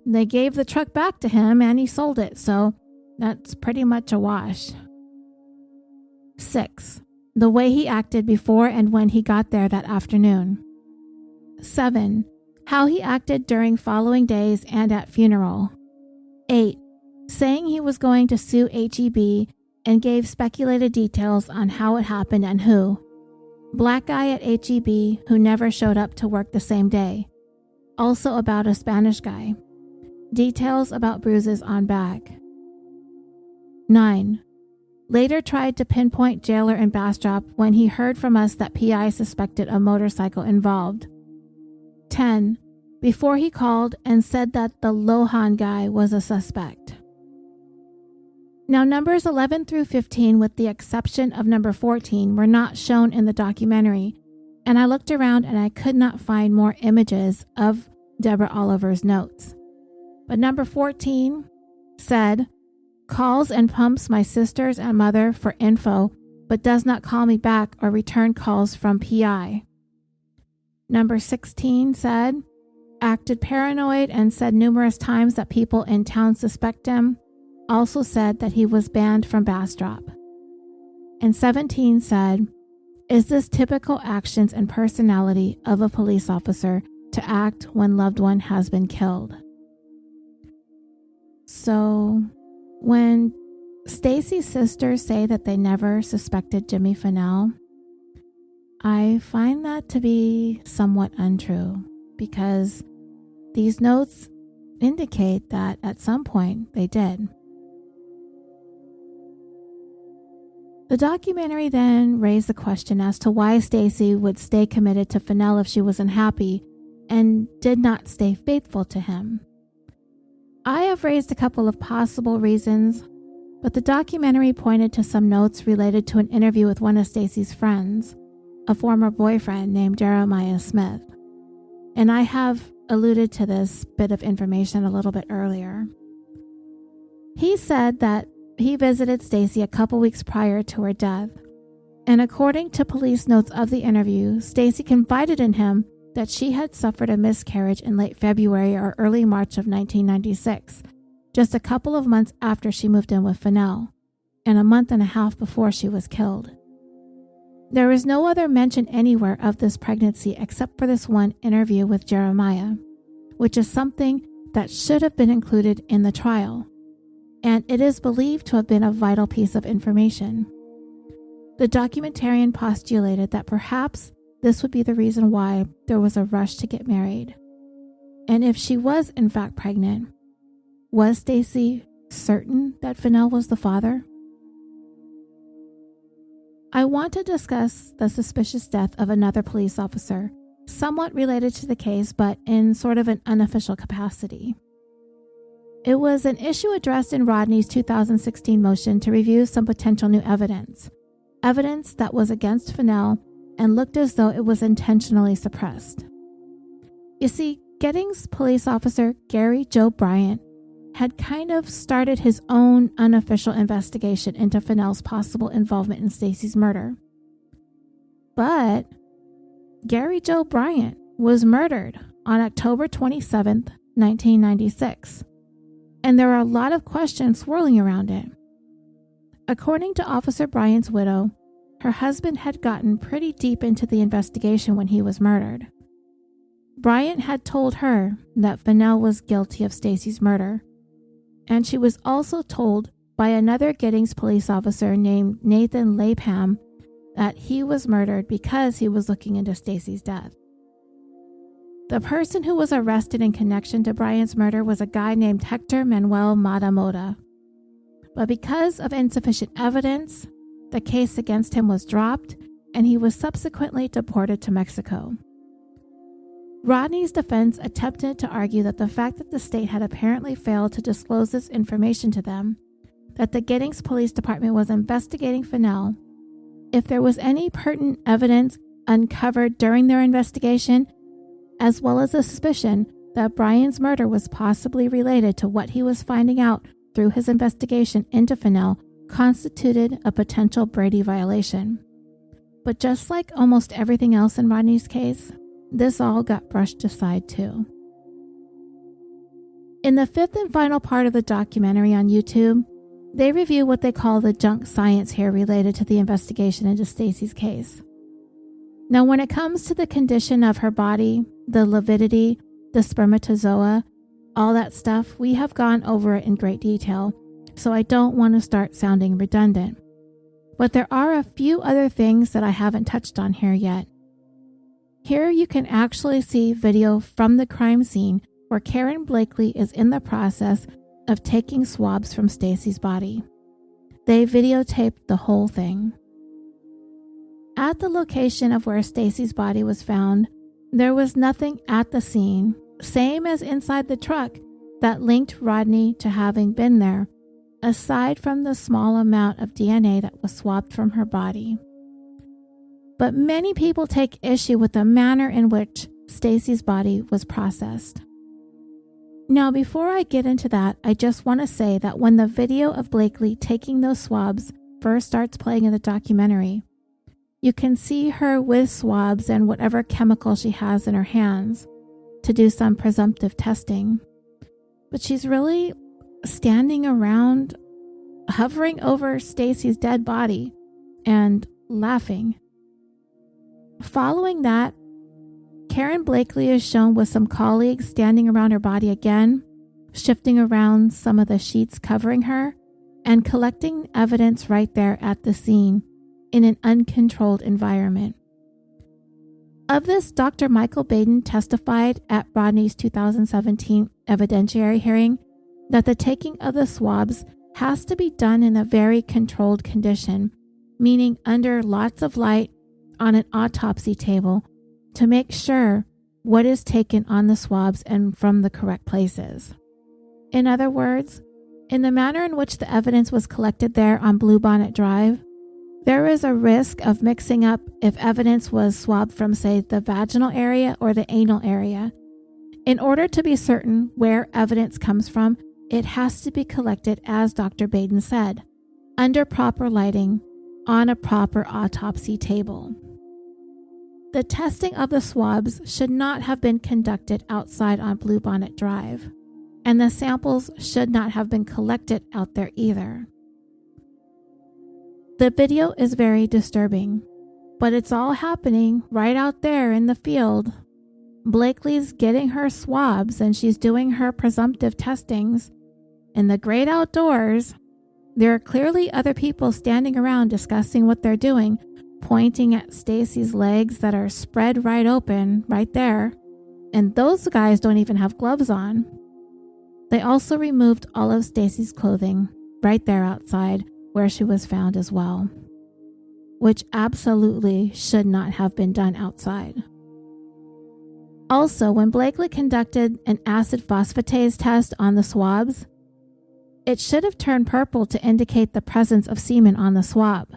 they gave the truck back to him and he sold it, so that's pretty much a wash. 6. The way he acted before and when he got there that afternoon. 7. How he acted during following days and at funeral. 8. Saying he was going to sue HEB and gave speculated details on how it happened and who. Black guy at HEB who never showed up to work the same day. Also about a Spanish guy. Details about bruises on back. 9. Later tried to pinpoint jailer in Bastrop when he heard from us that PI suspected a motorcycle involved. 10. Before he called and said that the Lohan guy was a suspect. Now, numbers 11 through 15, with the exception of number 14, were not shown in the documentary, and I looked around and I could not find more images of Deborah Oliver's notes. But number 14 said, calls and pumps my sisters and mother for info, but does not call me back or return calls from PI. Number 16 said, acted paranoid and said numerous times that people in town suspect him, also said that he was banned from Bastrop. And 17 said, is this typical actions and personality of a police officer to act when loved one has been killed? So, when Stacey's sisters say that they never suspected Jimmy Fennell, I find that to be somewhat untrue because these notes indicate that at some point they did. The documentary then raised the question as to why Stacey would stay committed to Fennell if she was unhappy and did not stay faithful to him. I have raised a couple of possible reasons, but the documentary pointed to some notes related to an interview with one of Stacey's friends, a former boyfriend named Jeremiah Smith. And I have alluded to this bit of information a little bit earlier. He said that he visited Stacey a couple weeks prior to her death, and according to police notes of the interview, Stacey confided in him that she had suffered a miscarriage in late February or early March of 1996, just a couple of months after she moved in with Fennell, and a month and a half before she was killed. There is no other mention anywhere of this pregnancy except for this one interview with Jeremiah, which is something that should have been included in the trial, and it is believed to have been a vital piece of information. The documentarian postulated that perhaps this would be the reason why there was a rush to get married. And if she was in fact pregnant, was Stacey certain that Fennell was the father? I want to discuss the suspicious death of another police officer, somewhat related to the case but in sort of an unofficial capacity. It was an issue addressed in Rodney's 2016 motion to review some potential new evidence that was against Fennell and looked as though it was intentionally suppressed. You see, Giddings police officer Gary Joe Bryant had kind of started his own unofficial investigation into Fennell's possible involvement in Stacey's murder. But Gary Joe Bryant was murdered on October 27th, 1996, and there are a lot of questions swirling around it. According to Officer Bryant's widow, her husband had gotten pretty deep into the investigation when he was murdered. Bryant had told her that Fennell was guilty of Stacey's murder, and she was also told by another Giddings police officer named Nathan Lapham that he was murdered because he was looking into Stacey's death. The person who was arrested in connection to Bryant's murder was a guy named Hector Manuel Mata. But because of insufficient evidence, the case against him was dropped and he was subsequently deported to Mexico. Rodney's defense attempted to argue that the fact that the state had apparently failed to disclose this information to them, that the Giddings Police Department was investigating Fennell, if there was any pertinent evidence uncovered during their investigation, as well as a suspicion that Bryant's murder was possibly related to what he was finding out through his investigation into Fennell, constituted a potential Brady violation. But just like almost everything else in Rodney's case, this all got brushed aside too. In the fifth and final part of the documentary on YouTube, they review what they call the junk science here related to the investigation into Stacey's case. Now, when it comes to the condition of her body, the lividity, the spermatozoa, all that stuff, we have gone over it in great detail, so I don't want to start sounding redundant. But there are a few other things that I haven't touched on here yet. Here you can actually see video from the crime scene where Karen Blakely is in the process of taking swabs from Stacey's body. They videotaped the whole thing. At the location of where Stacey's body was found, there was nothing at the scene, same as inside the truck, that linked Rodney to having been there, aside from the small amount of DNA that was swabbed from her body. But many people take issue with the manner in which Stacey's body was processed. Now, before I get into that, I just want to say that when the video of Blakely taking those swabs first starts playing in the documentary, you can see her with swabs and whatever chemical she has in her hands to do some presumptive testing. But she's really standing around, hovering over Stacey's dead body and laughing. Following that, Karen Blakely is shown with some colleagues standing around her body again, shifting around some of the sheets covering her, and collecting evidence right there at the scene in an uncontrolled environment. Of this, Dr. Michael Baden testified at Rodney's 2017 evidentiary hearing that the taking of the swabs has to be done in a very controlled condition, meaning under lots of light on an autopsy table to make sure what is taken on the swabs and from the correct places. In other words, in the manner in which the evidence was collected there on Bluebonnet Drive, there is a risk of mixing up if evidence was swabbed from, say, the vaginal area or the anal area. In order to be certain where evidence comes from, it has to be collected, as Dr. Baden said, under proper lighting on a proper autopsy table. The testing of the swabs should not have been conducted outside on Bluebonnet Drive, and the samples should not have been collected out there either. The video is very disturbing, but it's all happening right out there in the field. Blakely's getting her swabs and she's doing her presumptive testings in the great outdoors. There are clearly other people standing around discussing what they're doing, pointing at Stacey's legs that are spread right open right there, and those guys don't even have gloves on. They also removed all of Stacey's clothing right there outside where she was found as well, which absolutely should not have been done outside. Also, when Blakely conducted an acid phosphatase test on the swabs, it should have turned purple to indicate the presence of semen on the swab.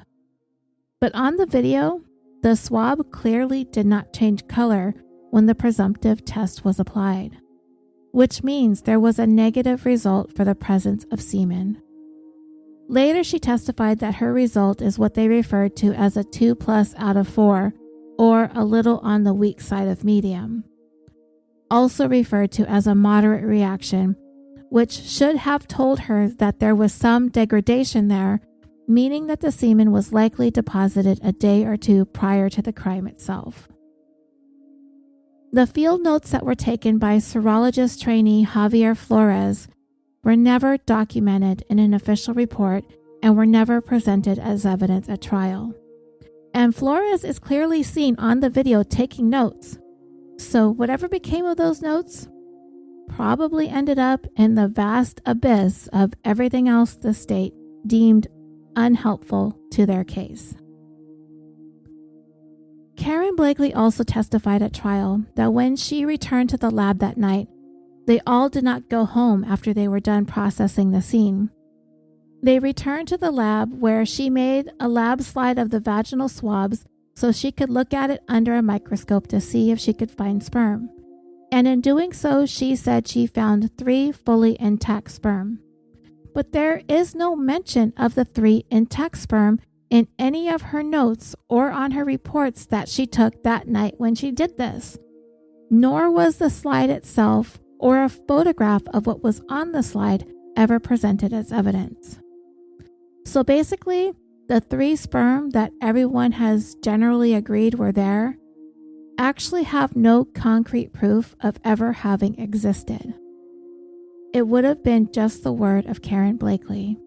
But on the video, the swab clearly did not change color when the presumptive test was applied, which means there was a negative result for the presence of semen. Later, she testified that her result is what they referred to as a 2+ out of 4, or a little on the weak side of medium, also referred to as a moderate reaction, which should have told her that there was some degradation there, meaning that the semen was likely deposited a day or two prior to the crime itself. The field notes that were taken by serologist trainee Javier Flores were never documented in an official report and were never presented as evidence at trial. And Flores is clearly seen on the video taking notes. So whatever became of those notes probably ended up in the vast abyss of everything else the state deemed unhelpful to their case. Karen Blakely also testified at trial that when she returned to the lab that night, they all did not go home after they were done processing the scene. They returned to the lab where she made a lab slide of the vaginal swabs so she could look at it under a microscope to see if she could find sperm. And in doing so, she said she found 3 fully intact sperm. But there is no mention of the 3 intact sperm in any of her notes or on her reports that she took that night when she did this. Nor was the slide itself or a photograph of what was on the slide ever presented as evidence. So basically, the 3 sperm that everyone has generally agreed were there actually have no concrete proof of ever having existed. It would have been just the word of Karen Blakely.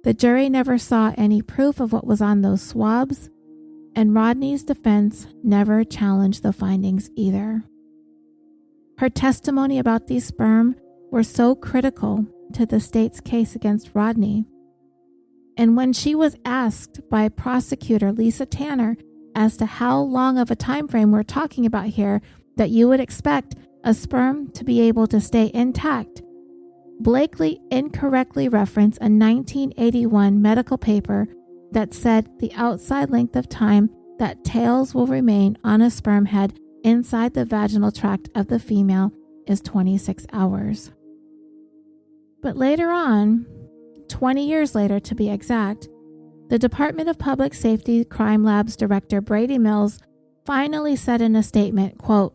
The jury never saw any proof of what was on those swabs, and Rodney's defense never challenged the findings either. Her testimony about these sperm were so critical to the state's case against Rodney. And when she was asked by prosecutor Lisa Tanner as to how long of a time frame we're talking about here that you would expect a sperm to be able to stay intact, Blakely incorrectly referenced a 1981 medical paper that said the outside length of time that tails will remain on a sperm head inside the vaginal tract of the female is 26 hours. But later on, 20 years later to be exact, the Department of Public Safety Crime Lab's director Brady Mills finally said in a statement, quote,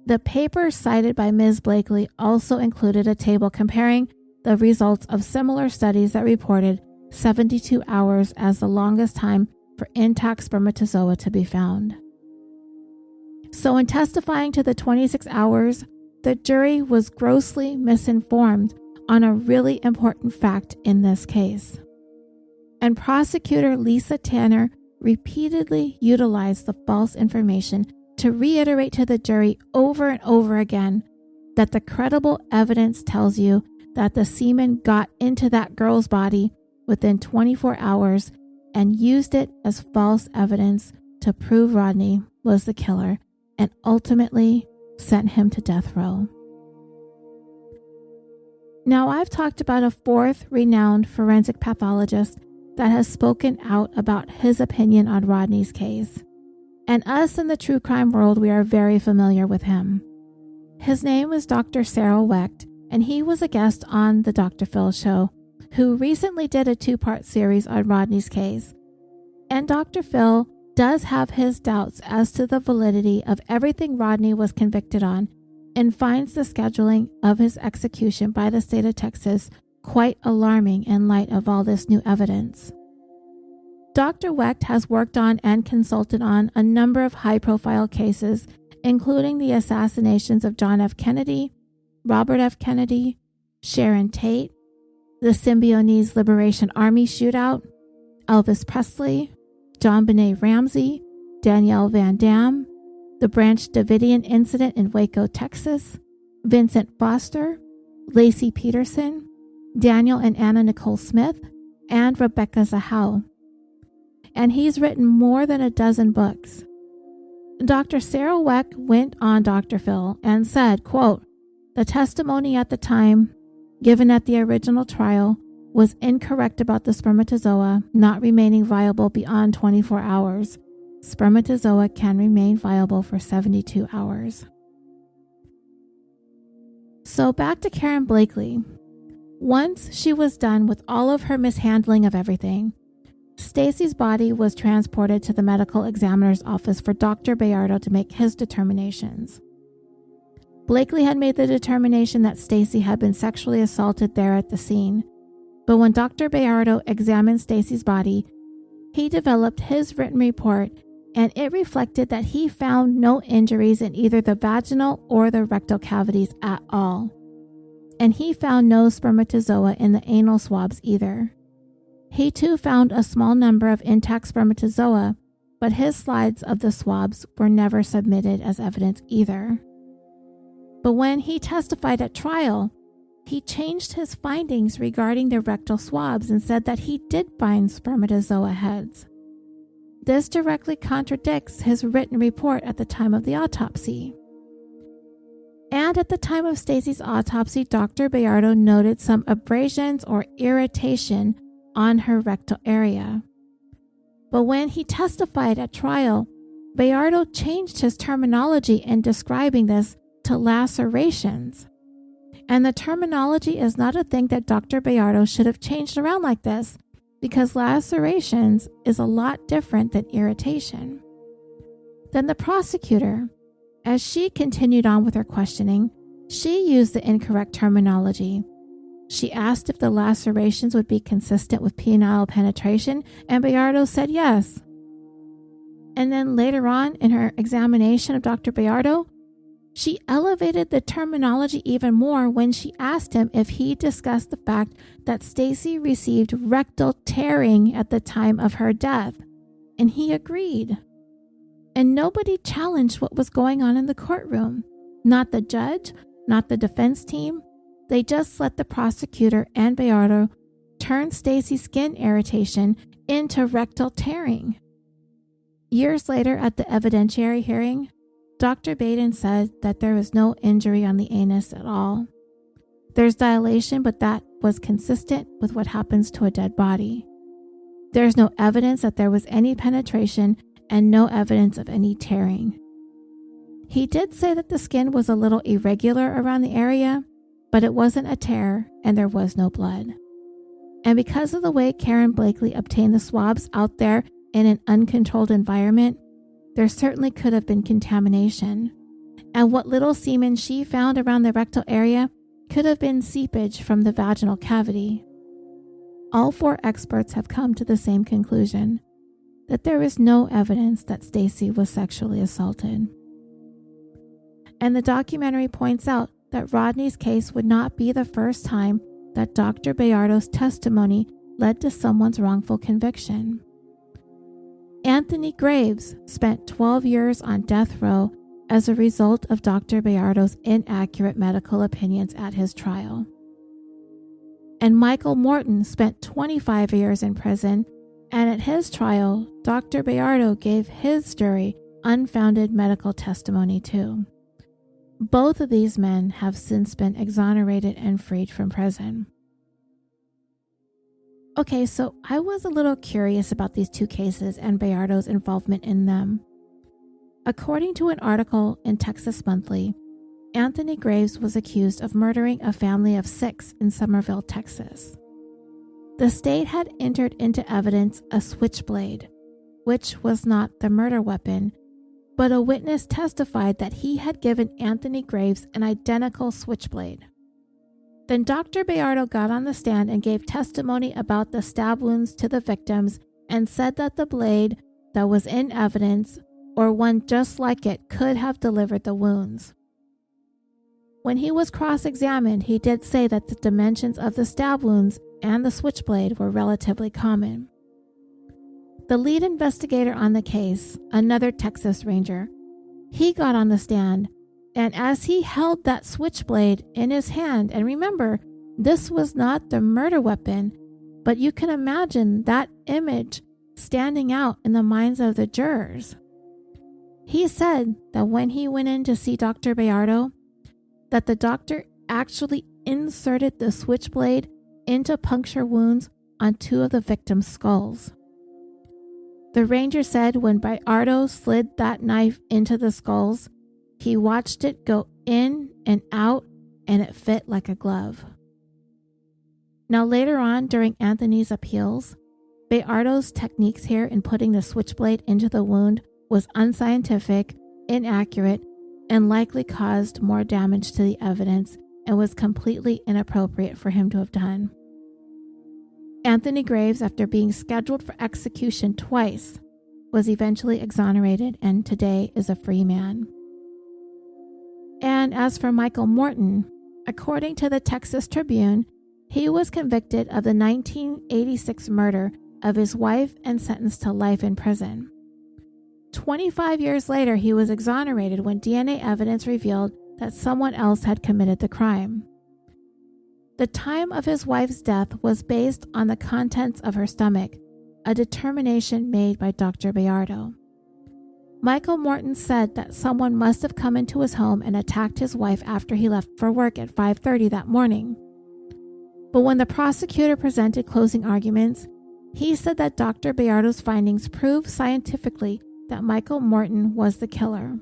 "The paper cited by Ms. Blakely also included a table comparing the results of similar studies that reported 72 hours as the longest time for intact spermatozoa to be found." So in testifying to the 26 hours, the jury was grossly misinformed on a really important fact in this case. And prosecutor Lisa Tanner repeatedly utilized the false information to reiterate to the jury over and over again that the credible evidence tells you that the semen got into that girl's body within 24 hours and used it as false evidence to prove Rodney was the killer and ultimately sent him to death row. Now, I've talked about a 4th renowned forensic pathologist that has spoken out about his opinion on Rodney's case. And us in the true crime world, we are very familiar with him. His name is Dr. Cyril Wecht, and he was a guest on the Dr. Phil show, who recently did a 2-part series on Rodney's case. And Dr. Phil does have his doubts as to the validity of everything Rodney was convicted on and finds the scheduling of his execution by the state of Texas quite alarming in light of all this new evidence. Dr. Wecht has worked on and consulted on a number of high-profile cases, including the assassinations of John F. Kennedy, Robert F. Kennedy, Sharon Tate, the Symbionese Liberation Army shootout, Elvis Presley, John Benet Ramsey, Danielle Van Dam, the Branch Davidian incident in Waco, Texas, Vincent Foster, Lacey Peterson, Daniel and Anna Nicole Smith, and Rebecca Zahau. And he's written more than a dozen books. Dr. Sarah Wecht went on Dr. Phil and said, quote, "The testimony at the time given at the original trial was incorrect about the spermatozoa not remaining viable beyond 24 hours. Spermatozoa can remain viable for 72 hours. So back to Karen Blakely. Once she was done with all of her mishandling of everything, Stacey's body was transported to the medical examiner's office for Dr. Bayardo to make his determinations. Blakely had made the determination that Stacey had been sexually assaulted there at the scene, but when Dr. Bayardo examined Stacey's body, he developed his written report, and it reflected that he found no injuries in either the vaginal or the rectal cavities at all. And he found no spermatozoa in the anal swabs either. He too found a small number of intact spermatozoa, but his slides of the swabs were never submitted as evidence either. But when he testified at trial, he changed his findings regarding the rectal swabs and said that he did find spermatozoa heads. This directly contradicts his written report at the time of the autopsy. And at the time of Stacey's autopsy, Dr. Bayardo noted some abrasions or irritation on her rectal area. But when he testified at trial, Bayardo changed his terminology in describing this to lacerations. And the terminology is not a thing that Dr. Bayardo should have changed around like this, because lacerations is a lot different than irritation. Then the prosecutor, as she continued on with her questioning, she used the incorrect terminology. She asked if the lacerations would be consistent with penile penetration, and Bayardo said yes. And then later on in her examination of Dr. Bayardo, she elevated the terminology even more when she asked him if he discussed the fact that Stacey received rectal tearing at the time of her death, and he agreed. And nobody challenged what was going on in the courtroom. Not the judge, not the defense team. They just let the prosecutor and Bayardo turn Stacey's skin irritation into rectal tearing. Years later at the evidentiary hearing, Dr. Baden said that there was no injury on the anus at all. There's dilation, but that was consistent with what happens to a dead body. There's no evidence that there was any penetration and no evidence of any tearing. He did say that the skin was a little irregular around the area, but it wasn't a tear and there was no blood. And because of the way Karen Blakely obtained the swabs out there in an uncontrolled environment, there certainly could have been contamination. And what little semen she found around the rectal area could have been seepage from the vaginal cavity. All four experts have come to the same conclusion, that there is no evidence that Stacey was sexually assaulted. And the documentary points out that Rodney's case would not be the first time that Dr. Bayardo's testimony led to someone's wrongful conviction. Anthony Graves spent 12 years on death row as a result of Dr. Bayardo's inaccurate medical opinions at his trial. And Michael Morton spent 25 years in prison, and at his trial, Dr. Bayardo gave his jury unfounded medical testimony too. Both of these men have since been exonerated and freed from prison. Okay, so I was a little curious about these two cases and Bayardo's involvement in them. According to an article in Texas Monthly, Anthony Graves was accused of murdering a family of 6 in Somerville, Texas. The state had entered into evidence a switchblade, which was not the murder weapon, but a witness testified that he had given Anthony Graves an identical switchblade. Then Dr. Bayardo got on the stand and gave testimony about the stab wounds to the victims and said that the blade that was in evidence, or one just like it, could have delivered the wounds. When he was cross-examined, he did say that the dimensions of the stab wounds and the switchblade were relatively common. The lead investigator on the case, another Texas Ranger, he got on the stand, and as he held that switchblade in his hand, and remember, this was not the murder weapon, but you can imagine that image standing out in the minds of the jurors. He said that when he went in to see Dr. Bayardo, that the doctor actually inserted the switchblade into puncture wounds on 2 of the victims' skulls. The ranger said when Bayardo slid that knife into the skulls, he watched it go in and out and it fit like a glove. Now later on during Anthony's appeals, Bayardo's techniques here in putting the switchblade into the wound was unscientific, inaccurate, and likely caused more damage to the evidence and was completely inappropriate for him to have done. Anthony Graves, after being scheduled for execution twice, was eventually exonerated and today is a free man. And as for Michael Morton, according to the Texas Tribune, he was convicted of the 1986 murder of his wife and sentenced to life in prison. 25 years later, he was exonerated when DNA evidence revealed that someone else had committed the crime. The time of his wife's death was based on the contents of her stomach, a determination made by Dr. Bayardo. Michael Morton said that someone must have come into his home and attacked his wife after he left for work at 5:30 that morning. But when the prosecutor presented closing arguments, he said that Dr. Bayardo's findings proved scientifically that Michael Morton was the killer.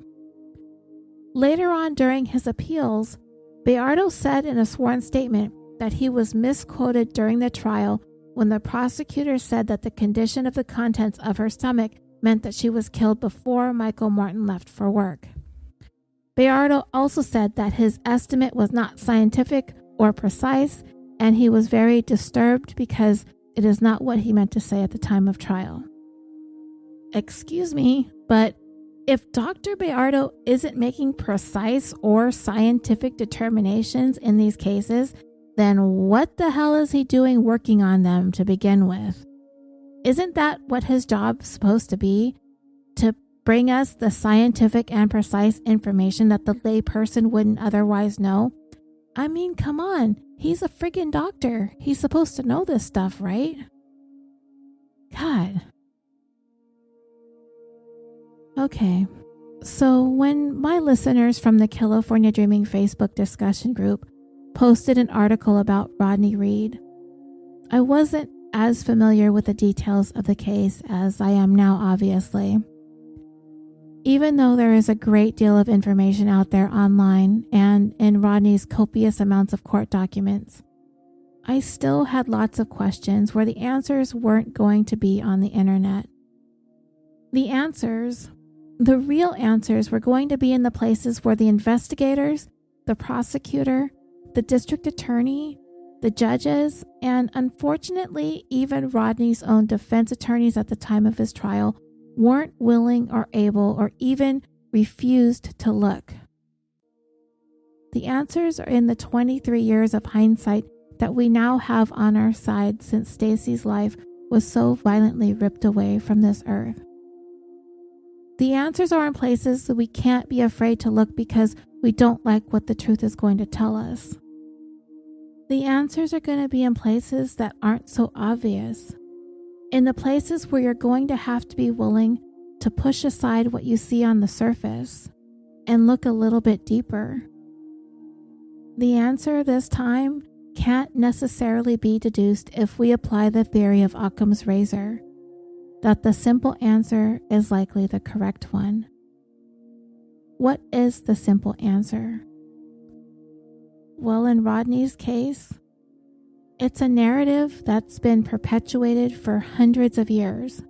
Later on during his appeals, Bayardo said in a sworn statement that he was misquoted during the trial when the prosecutor said that the condition of the contents of her stomach meant that she was killed before Michael Morton left for work. Bayardo also said that his estimate was not scientific or precise, and he was very disturbed because it is not what he meant to say at the time of trial. Excuse me, but if Dr. Bayardo isn't making precise or scientific determinations in these cases, then what the hell is he doing working on them to begin with? Isn't that what his job's supposed to be? To bring us the scientific and precise information that the layperson wouldn't otherwise know? I mean, come on. He's a friggin' doctor. He's supposed to know this stuff, right? God. Okay, so when my listeners from the California Dreaming Facebook discussion group posted an article about Rodney Reed, I wasn't as familiar with the details of the case as I am now, obviously. Even though there is a great deal of information out there online and in Rodney's copious amounts of court documents, I still had lots of questions where the answers weren't going to be on the internet. The real answers were going to be in the places where the investigators, the prosecutor, the district attorney, the judges, and unfortunately even Rodney's own defense attorneys at the time of his trial weren't willing or able or even refused to look. The answers are in the 23 years of hindsight that we now have on our side since Stacey's life was so violently ripped away from this earth. The answers are in places that we can't be afraid to look because we don't like what the truth is going to tell us. The answers are going to be in places that aren't so obvious. In the places where you're going to have to be willing to push aside what you see on the surface and look a little bit deeper. The answer this time can't necessarily be deduced if we apply the theory of Occam's razor, that the simple answer is likely the correct one. What is the simple answer? Well, in Rodney's case, it's a narrative that's been perpetuated for hundreds of years.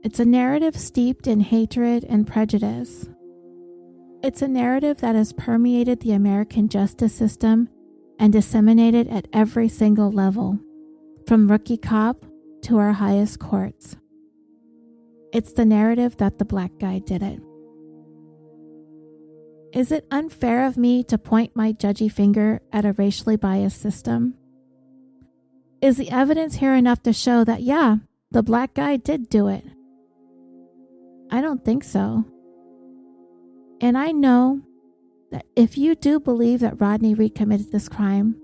It's a narrative steeped in hatred and prejudice. It's a narrative that has permeated the American justice system and disseminated at every single level, from rookie cop to our highest courts. It's the narrative that the black guy did it. Is it unfair of me to point my judgy finger at a racially biased system? Is the evidence here enough to show that, yeah, the black guy did do it? I don't think so. And I know that if you do believe that Rodney Reed committed this crime,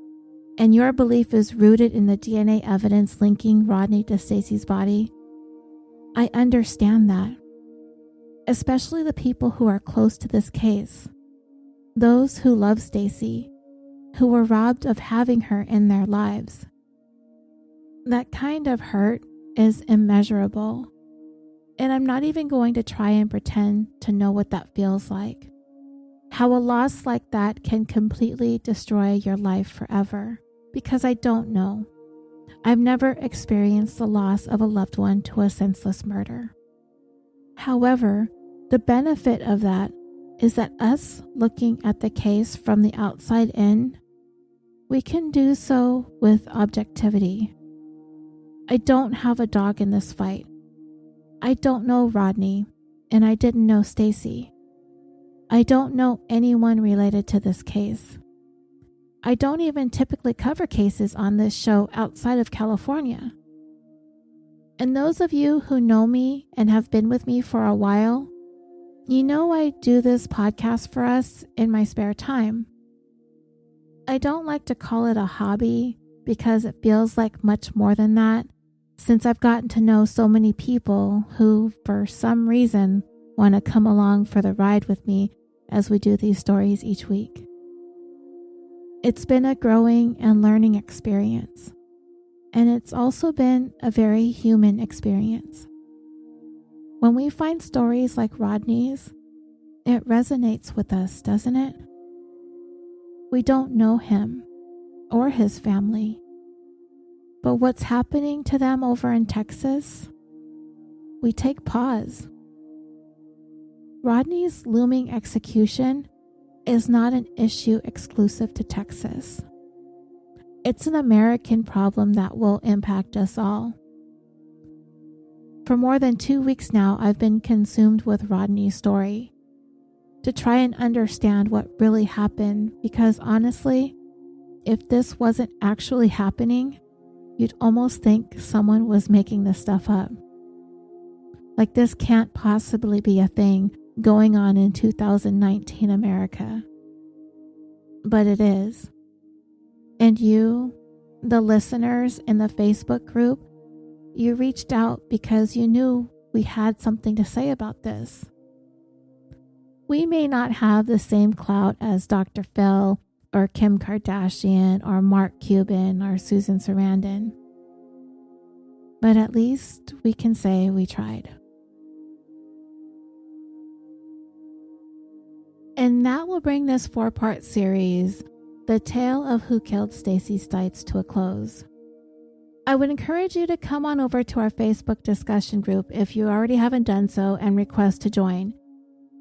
and your belief is rooted in the DNA evidence linking Rodney to Stacey's body, I understand that. Especially the people who are close to this case. Those who love Stacey, who were robbed of having her in their lives. That kind of hurt is immeasurable. And I'm not even going to try and pretend to know what that feels like. How a loss like that can completely destroy your life forever. Because I don't know. I've never experienced the loss of a loved one to a senseless murder. However, the benefit of that is that us looking at the case from the outside in, we can do so with objectivity. I don't have a dog in this fight. I don't know Rodney, and I didn't know Stacey. I don't know anyone related to this case. I don't even typically cover cases on this show outside of California. And those of you who know me and have been with me for a while, you know I do this podcast for us in my spare time. I don't like to call it a hobby because it feels like much more than that, since I've gotten to know so many people who, for some reason, want to come along for the ride with me as we do these stories each week. It's been a growing and learning experience, and it's also been a very human experience. When we find stories like Rodney's, it resonates with us, doesn't it? We don't know him or his family, but what's happening to them over in Texas? We take pause. Rodney's looming execution is not an issue exclusive to Texas. It's an American problem that will impact us all. For more than 2 weeks now, I've been consumed with Rodney's story to try and understand what really happened, because honestly, if this wasn't actually happening, you'd almost think someone was making this stuff up. Like, this can't possibly be a thing going on in 2019 America. But it is. And you, the listeners in the Facebook group, you reached out because you knew we had something to say about this. We may not have the same clout as Dr. Phil or Kim Kardashian or Mark Cuban or Susan Sarandon, but at least we can say we tried. And that will bring this 4-part series, The Tale of Who Killed Stacey Stites, to a close. I would encourage you to come on over to our Facebook discussion group if you already haven't done so and request to join.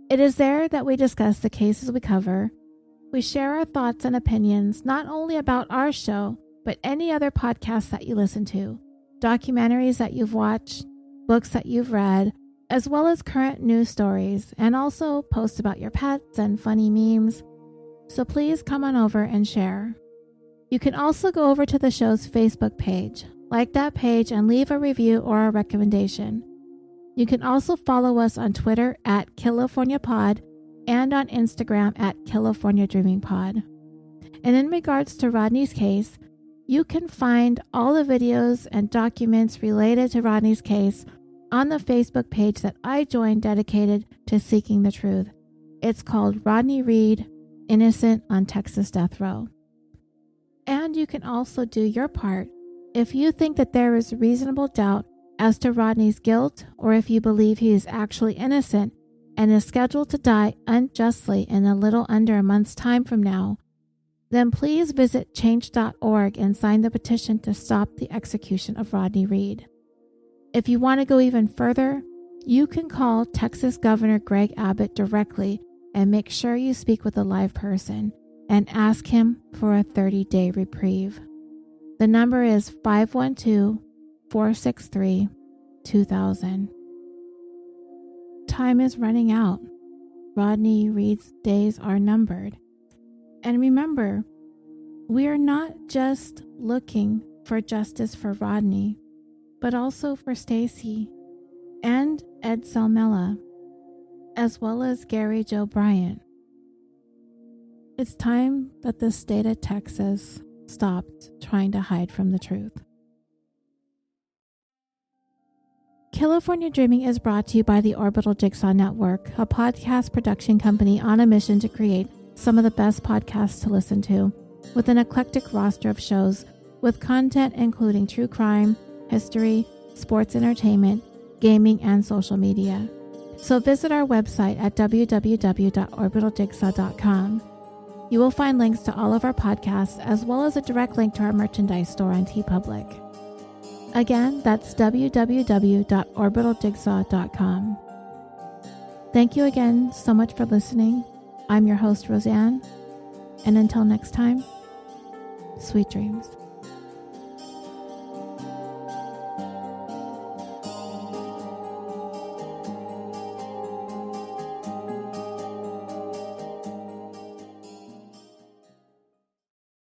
It is there that we discuss the cases we cover. We share our thoughts and opinions not only about our show, but any other podcasts that you listen to, documentaries that you've watched, books that you've read, as well as current news stories, and also post about your pets and funny memes. So please come on over and share. You can also go over to the show's Facebook page, like that page, and leave a review or a recommendation. You can also follow us on Twitter at CaliforniaPod and on Instagram at CaliforniaDreamingPod. And in regards to Rodney's case, you can find all the videos and documents related to Rodney's case on the Facebook page that I joined dedicated to seeking the truth. It's called Rodney Reed, Innocent on Texas Death Row. And you can also do your part if you think that there is reasonable doubt as to Rodney's guilt, or if you believe he is actually innocent and is scheduled to die unjustly in a little under a month's time from now, then please visit change.org and sign the petition to stop the execution of Rodney Reed. If you want to go even further, You can call Texas Governor Greg Abbott directly and make sure you speak with a live person and ask him for a 30-day reprieve. The number is 512-463-2000. Time is running out. Rodney Reed's days are numbered. And remember, we are not just looking for justice for Rodney, but also for Stacey and Ed Salmela, as well as Gary Joe Bryant. It's time that the state of Texas stopped trying to hide from the truth. California Dreaming is brought to you by the Orbital Jigsaw Network, a podcast production company on a mission to create some of the best podcasts to listen to, with an eclectic roster of shows with content including true crime, history, sports entertainment, gaming, and social media. So visit our website at www.orbitaljigsaw.com. You will find links to all of our podcasts as well as a direct link to our merchandise store on TeePublic. Again, that's www.orbitaljigsaw.com. Thank you again so much for listening. I'm your host, Roseanne, and until next time, sweet dreams.